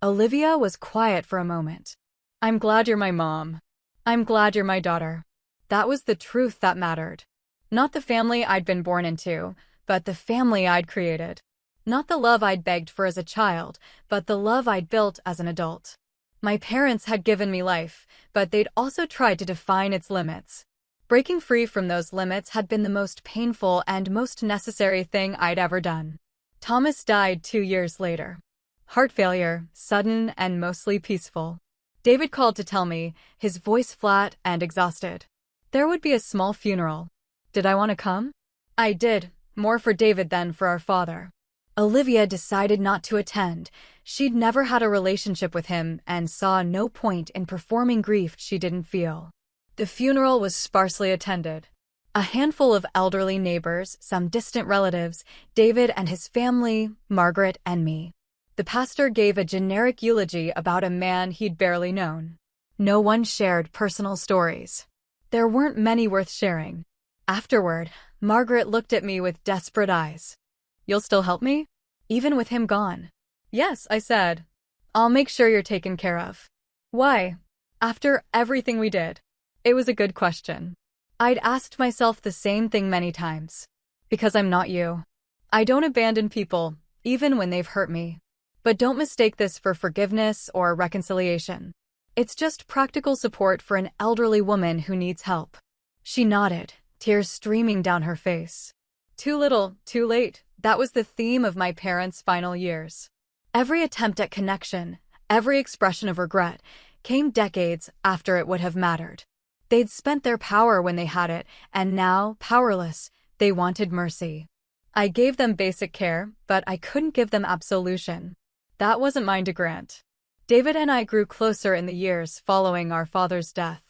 Olivia was quiet for a moment. "I'm glad you're my mom. I'm glad you're my daughter." That was the truth that mattered. Not the family I'd been born into, but the family I'd created. Not the love I'd begged for as a child, but the love I'd built as an adult. My parents had given me life, but they'd also tried to define its limits. Breaking free from those limits had been the most painful and most necessary thing I'd ever done. Thomas died 2 years later. Heart failure, sudden and mostly peaceful. David called to tell me, his voice flat and exhausted. There would be a small funeral. Did I want to come? I did, more for David than for our father. Olivia decided not to attend. She'd never had a relationship with him and saw no point in performing grief she didn't feel. The funeral was sparsely attended. A handful of elderly neighbors, some distant relatives, David and his family, Margaret and me. The pastor gave a generic eulogy about a man he'd barely known. No one shared personal stories. There weren't many worth sharing. Afterward, Margaret looked at me with desperate eyes. "You'll still help me? Even with him gone?" "Yes," I said. "I'll make sure you're taken care of." "Why? After everything we did?" It was a good question. I'd asked myself the same thing many times. Because I'm not you. I don't abandon people, even when they've hurt me. But don't mistake this for forgiveness or reconciliation. It's just practical support for an elderly woman who needs help. She nodded, tears streaming down her face. Too little, too late. That was the theme of my parents' final years. Every attempt at connection, every expression of regret, came decades after it would have mattered. They'd spent their power when they had it, and now, powerless, they wanted mercy. I gave them basic care, but I couldn't give them absolution. That wasn't mine to grant. David and I grew closer in the years following our father's death.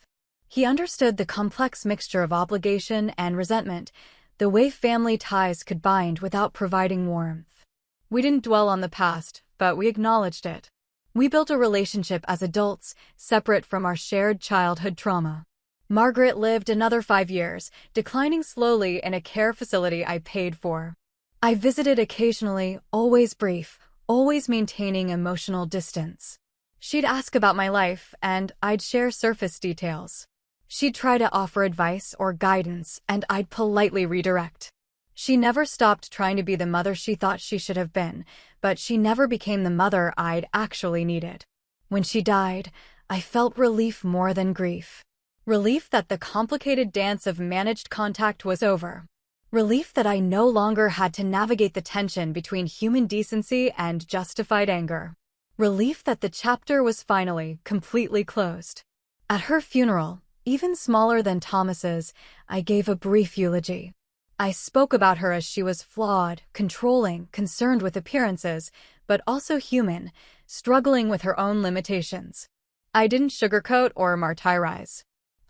He understood the complex mixture of obligation and resentment, the way family ties could bind without providing warmth. We didn't dwell on the past, but we acknowledged it. We built a relationship as adults, separate from our shared childhood trauma. Margaret lived another 5 years, declining slowly in a care facility I paid for. I visited occasionally, always brief, always maintaining emotional distance. She'd ask about my life, and I'd share surface details. She'd try to offer advice or guidance, and I'd politely redirect. She never stopped trying to be the mother she thought she should have been, but she never became the mother I'd actually needed. When she died, I felt relief more than grief. Relief that the complicated dance of managed contact was over. Relief that I no longer had to navigate the tension between human decency and justified anger. Relief that the chapter was finally, completely closed. At her funeral, even smaller than Thomas's, I gave a brief eulogy. I spoke about her as she was flawed, controlling, concerned with appearances, but also human, struggling with her own limitations. I didn't sugarcoat or martyrize.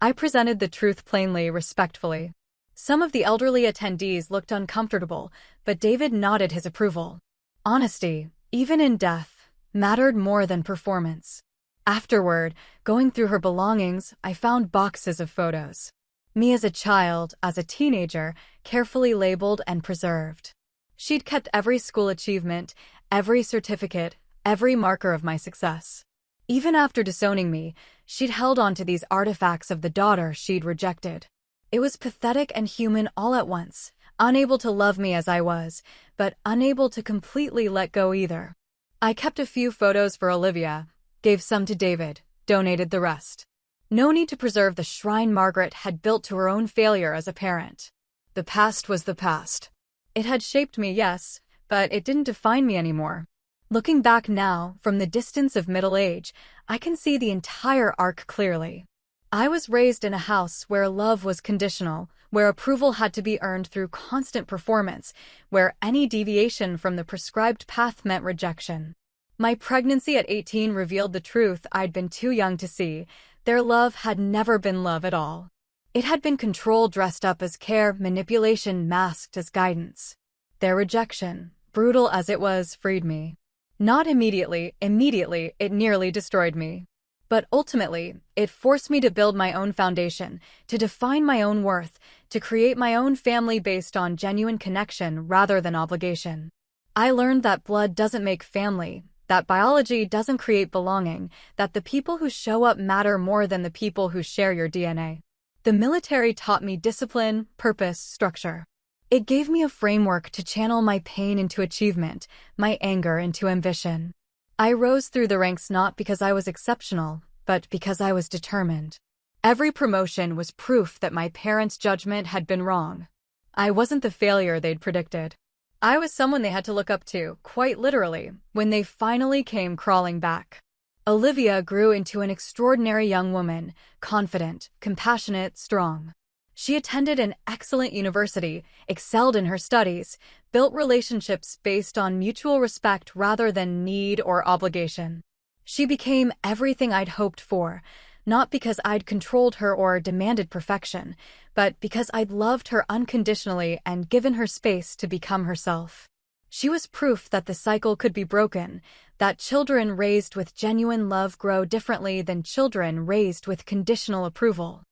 I presented the truth plainly, respectfully. Some of the elderly attendees looked uncomfortable, but David nodded his approval. Honesty, even in death, mattered more than performance. Afterward, going through her belongings, I found boxes of photos. Me as a child, as a teenager, carefully labeled and preserved. She'd kept every school achievement, every certificate, every marker of my success. Even after disowning me, she'd held on to these artifacts of the daughter she'd rejected. It was pathetic and human all at once, unable to love me as I was, but unable to completely let go either. I kept a few photos for Olivia, gave some to David, donated the rest. No need to preserve the shrine Margaret had built to her own failure as a parent. The past was the past. It had shaped me, yes, but it didn't define me anymore. Looking back now, from the distance of middle age, I can see the entire arc clearly. I was raised in a house where love was conditional, where approval had to be earned through constant performance, where any deviation from the prescribed path meant rejection. My pregnancy at 18 revealed the truth I'd been too young to see. Their love had never been love at all. It had been control dressed up as care, manipulation masked as guidance. Their rejection, brutal as it was, freed me. Not immediately, it nearly destroyed me. But ultimately, it forced me to build my own foundation, to define my own worth, to create my own family based on genuine connection rather than obligation. I learned that blood doesn't make family, that biology doesn't create belonging, that the people who show up matter more than the people who share your DNA. The military taught me discipline, purpose, structure. It gave me a framework to channel my pain into achievement, my anger into ambition. I rose through the ranks not because I was exceptional, but because I was determined. Every promotion was proof that my parents' judgment had been wrong. I wasn't the failure they'd predicted. I was someone they had to look up to, quite literally, when they finally came crawling back. Olivia grew into an extraordinary young woman, confident, compassionate, strong. She attended an excellent university, excelled in her studies, built relationships based on mutual respect rather than need or obligation. She became everything I'd hoped for, not because I'd controlled her or demanded perfection, but because I'd loved her unconditionally and given her space to become herself. She was proof that the cycle could be broken, that children raised with genuine love grow differently than children raised with conditional approval.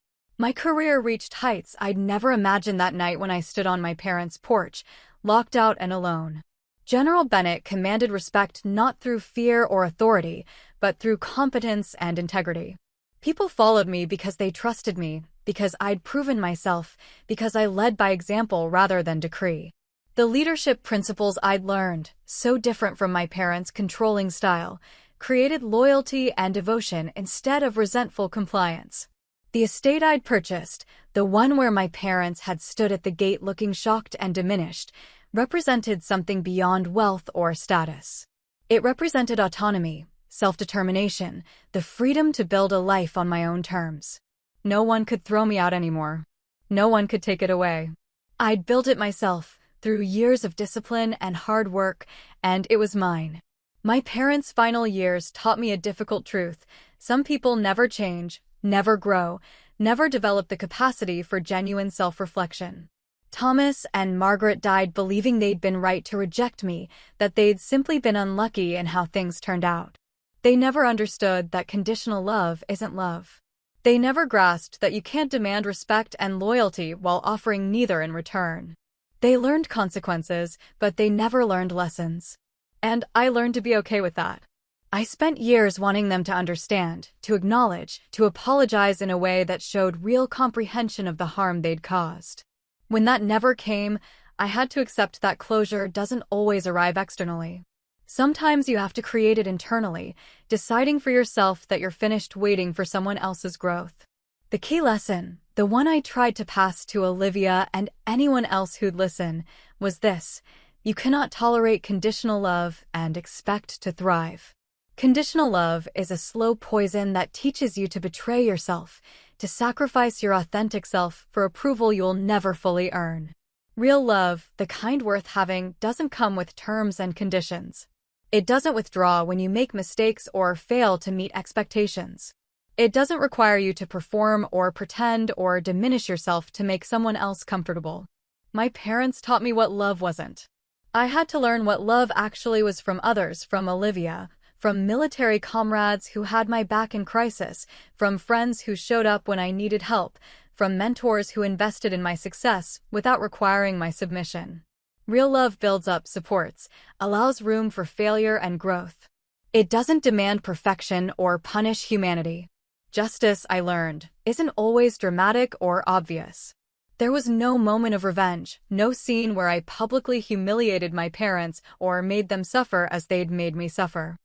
My career reached heights I'd never imagined that night when I stood on my parents' porch, locked out and alone. General Bennett commanded respect not through fear or authority, but through competence and integrity. People followed me because they trusted me, because I'd proven myself, because I led by example rather than decree. The leadership principles I'd learned, so different from my parents' controlling style, created loyalty and devotion instead of resentful compliance. The estate I'd purchased, the one where my parents had stood at the gate looking shocked and diminished, represented something beyond wealth or status. It represented autonomy, self-determination, the freedom to build a life on my own terms. No one could throw me out anymore. No one could take it away. I'd built it myself, through years of discipline and hard work, and it was mine. My parents' final years taught me a difficult truth. Some people never change, never grow, never develop the capacity for genuine self-reflection. Thomas and Margaret died believing they'd been right to reject me, that they'd simply been unlucky in how things turned out. They never understood that conditional love isn't love. They never grasped that you can't demand respect and loyalty while offering neither in return. They learned consequences, but they never learned lessons. And I learned to be okay with that. I spent years wanting them to understand, to acknowledge, to apologize in a way that showed real comprehension of the harm they'd caused. When that never came, I had to accept that closure doesn't always arrive externally. Sometimes you have to create it internally, deciding for yourself that you're finished waiting for someone else's growth. The key lesson, the one I tried to pass to Olivia and anyone else who'd listen, was this: you cannot tolerate conditional love and expect to thrive. Conditional love is a slow poison that teaches you to betray yourself, to sacrifice your authentic self for approval you'll never fully earn. Real love, the kind worth having, doesn't come with terms and conditions. It doesn't withdraw when you make mistakes or fail to meet expectations. It doesn't require you to perform or pretend or diminish yourself to make someone else comfortable. My parents taught me what love wasn't. I had to learn what love actually was from others, from Olivia, from military comrades who had my back in crisis, from friends who showed up when I needed help, from mentors who invested in my success without requiring my submission. Real love builds up, supports, allows room for failure and growth. It doesn't demand perfection or punish humanity. Justice, I learned, isn't always dramatic or obvious. There was no moment of revenge, no scene where I publicly humiliated my parents or made them suffer as they'd made me suffer.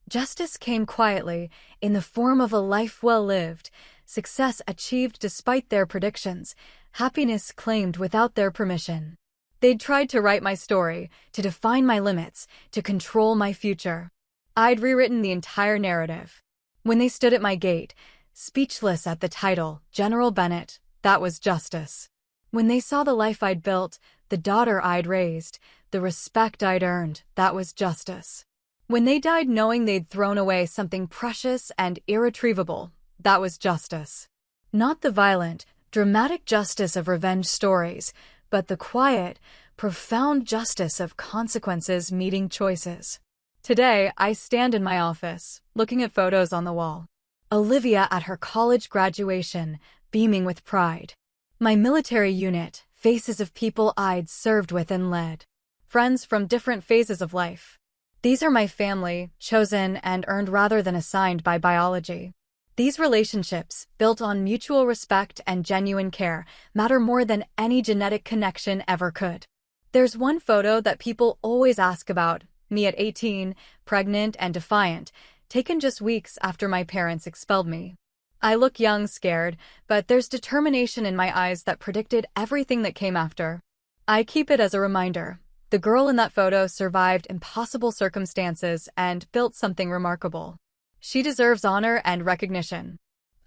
Justice came quietly, in the form of a life well lived, success achieved despite their predictions, happiness claimed without their permission. They'd tried to write my story, to define my limits, to control my future. I'd rewritten the entire narrative. When they stood at my gate, speechless at the title, General Bennett, that was justice. When they saw the life I'd built, the daughter I'd raised, the respect I'd earned, that was justice. When they died knowing they'd thrown away something precious and irretrievable, that was justice. Not the violent, dramatic justice of revenge stories, but the quiet, profound justice of consequences meeting choices. Today, I stand in my office, looking at photos on the wall. Olivia at her college graduation, beaming with pride. My military unit, faces of people I'd served with and led. Friends from different phases of life. These are my family, chosen and earned rather than assigned by biology. These relationships, built on mutual respect and genuine care, matter more than any genetic connection ever could. There's one photo that people always ask about, me at 18, pregnant and defiant, taken just weeks after my parents expelled me. I look young, scared, but there's determination in my eyes that predicted everything that came after. I keep it as a reminder. The girl in that photo survived impossible circumstances and built something remarkable. She deserves honor and recognition.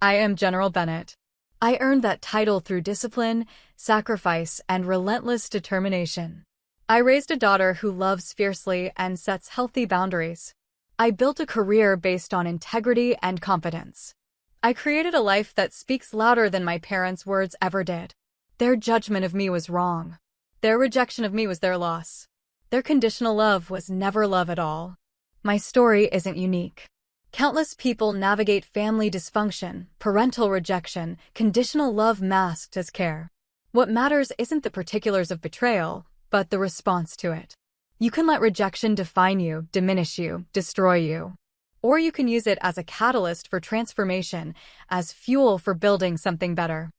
I am General Bennett. I earned that title through discipline, sacrifice, and relentless determination. I raised a daughter who loves fiercely and sets healthy boundaries. I built a career based on integrity and competence. I created a life that speaks louder than my parents' words ever did. Their judgment of me was wrong. Their rejection of me was their loss. Their conditional love was never love at all. My story isn't unique. Countless people navigate family dysfunction, parental rejection, conditional love masked as care. What matters isn't the particulars of betrayal, but the response to it. You can let rejection define you, diminish you, destroy you. Or you can use it as a catalyst for transformation, as fuel for building something better.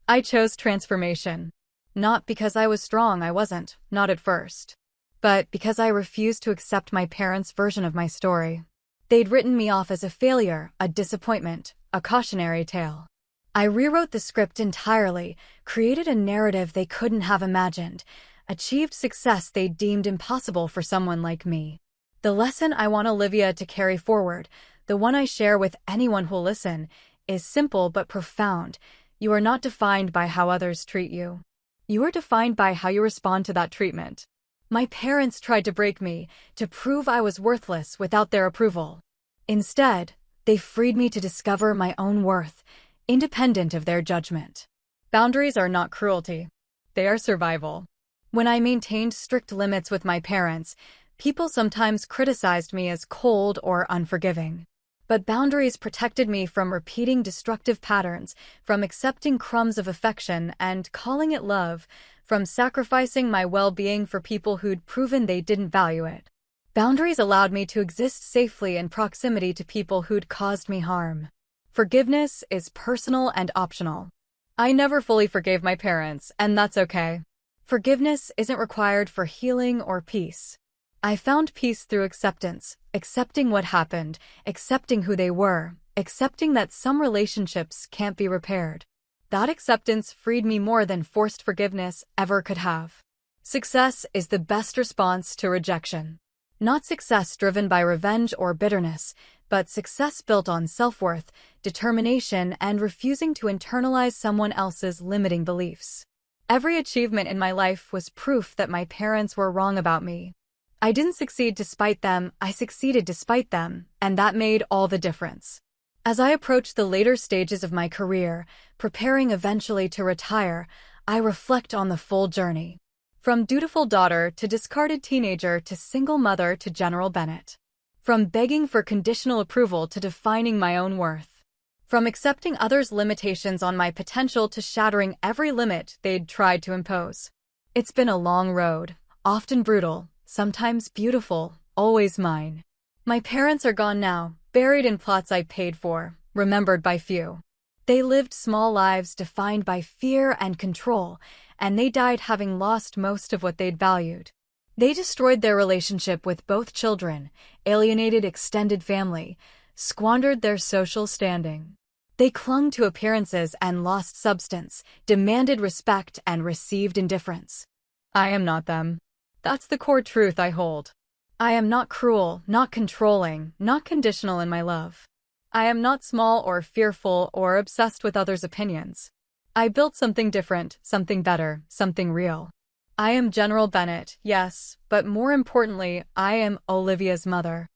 I chose transformation. Not because I was strong, I wasn't, not at first. But because I refused to accept my parents' version of my story. They'd written me off as a failure, a disappointment, a cautionary tale. I rewrote the script entirely, created a narrative they couldn't have imagined, achieved success they deemed impossible for someone like me. The lesson I want Olivia to carry forward, the one I share with anyone who'll listen, is simple but profound. You are not defined by how others treat you. You are defined by how you respond to that treatment. My parents tried to break me, to prove I was worthless without their approval. Instead, they freed me to discover my own worth, independent of their judgment. Boundaries are not cruelty. They are survival. When I maintained strict limits with my parents, people sometimes criticized me as cold or unforgiving. But boundaries protected me from repeating destructive patterns, from accepting crumbs of affection and calling it love, from sacrificing my well-being for people who'd proven they didn't value it. Boundaries allowed me to exist safely in proximity to people who'd caused me harm. Forgiveness is personal and optional. I never fully forgave my parents, and that's okay. Forgiveness isn't required for healing or peace. I found peace through acceptance, accepting what happened, accepting who they were, accepting that some relationships can't be repaired. That acceptance freed me more than forced forgiveness ever could have. Success is the best response to rejection. Not success driven by revenge or bitterness, but success built on self-worth, determination, and refusing to internalize someone else's limiting beliefs. Every achievement in my life was proof that my parents were wrong about me. I didn't succeed despite them, I succeeded despite them, and that made all the difference. As I approach the later stages of my career, preparing eventually to retire, I reflect on the full journey. From dutiful daughter to discarded teenager to single mother to General Bennett. From begging for conditional approval to defining my own worth. From accepting others' limitations on my potential to shattering every limit they'd tried to impose. It's been a long road, often brutal, sometimes beautiful, always mine. My parents are gone now, buried in plots I paid for, remembered by few. They lived small lives defined by fear and control, and they died having lost most of what they'd valued. They destroyed their relationship with both children, alienated extended family, squandered their social standing. They clung to appearances and lost substance, demanded respect and received indifference. I am not them. That's the core truth I hold. I am not cruel, not controlling, not conditional in my love. I am not small or fearful or obsessed with others' opinions. I built something different, something better, something real. I am General Bennett, yes, but more importantly, I am Olivia's mother.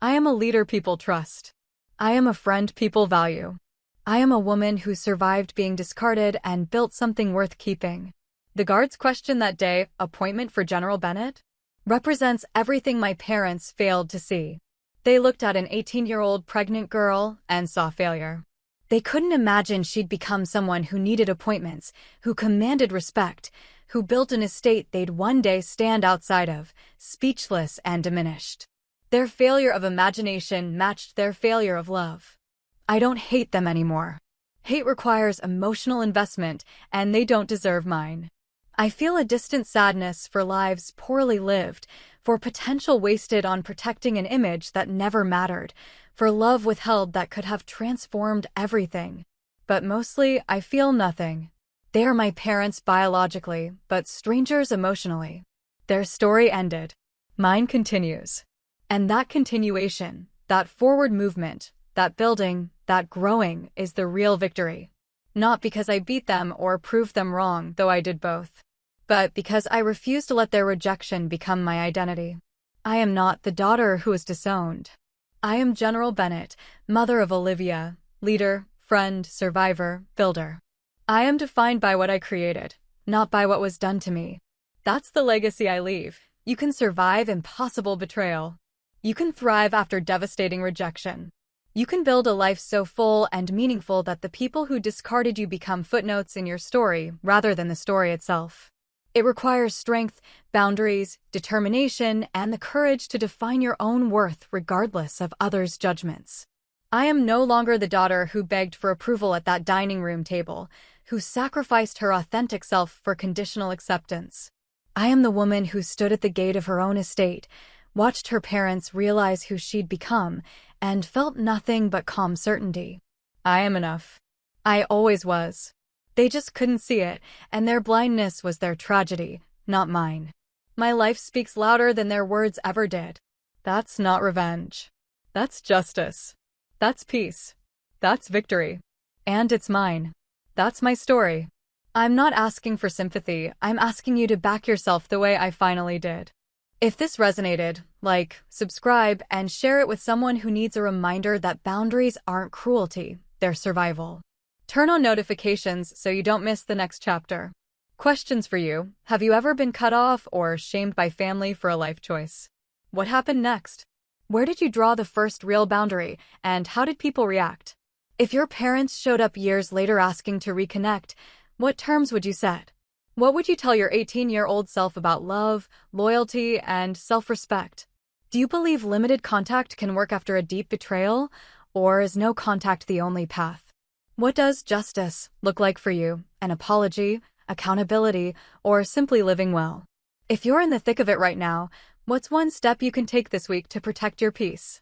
I am a leader people trust. I am a friend people value. I am a woman who survived being discarded and built something worth keeping. The guard's question that day, appointment for General Bennett, represents everything my parents failed to see. They looked at an 18-year-old pregnant girl and saw failure. They couldn't imagine she'd become someone who needed appointments, who commanded respect, who built an estate they'd one day stand outside of, speechless and diminished. Their failure of imagination matched their failure of love. I don't hate them anymore. Hate requires emotional investment, and they don't deserve mine. I feel a distant sadness for lives poorly lived, for potential wasted on protecting an image that never mattered, for love withheld that could have transformed everything. But mostly, I feel nothing. They are my parents biologically, but strangers emotionally. Their story ended. Mine continues. And that continuation, that forward movement, that building, that growing is the real victory. Not because I beat them or proved them wrong, though I did both. But because I refuse to let their rejection become my identity. I am not the daughter who was disowned. I am General Bennett, mother of Olivia, leader, friend, survivor, builder. I am defined by what I created, not by what was done to me. That's the legacy I leave. You can survive impossible betrayal. You can thrive after devastating rejection. You can build a life so full and meaningful that the people who discarded you become footnotes in your story rather than the story itself. It requires strength, boundaries, determination, and the courage to define your own worth regardless of others' judgments. I am no longer the daughter who begged for approval at that dining room table, who sacrificed her authentic self for conditional acceptance. I am the woman who stood at the gate of her own estate, watched her parents realize who she'd become, and felt nothing but calm certainty. I am enough. I always was. They just couldn't see it, and their blindness was their tragedy, not mine. My life speaks louder than their words ever did. That's not revenge. That's justice. That's peace. That's victory. And it's mine. That's my story. I'm not asking for sympathy, I'm asking you to back yourself the way I finally did. If this resonated, like, subscribe, and share it with someone who needs a reminder that boundaries aren't cruelty, they're survival. Turn on notifications so you don't miss the next chapter. Questions for you. Have you ever been cut off or shamed by family for a life choice? What happened next? Where did you draw the first real boundary, and how did people react? If your parents showed up years later asking to reconnect, what terms would you set? What would you tell your 18-year-old self about love, loyalty, and self-respect? Do you believe limited contact can work after a deep betrayal, or is no contact the only path? What does justice look like for you? An apology, accountability, or simply living well? If you're in the thick of it right now, what's one step you can take this week to protect your peace?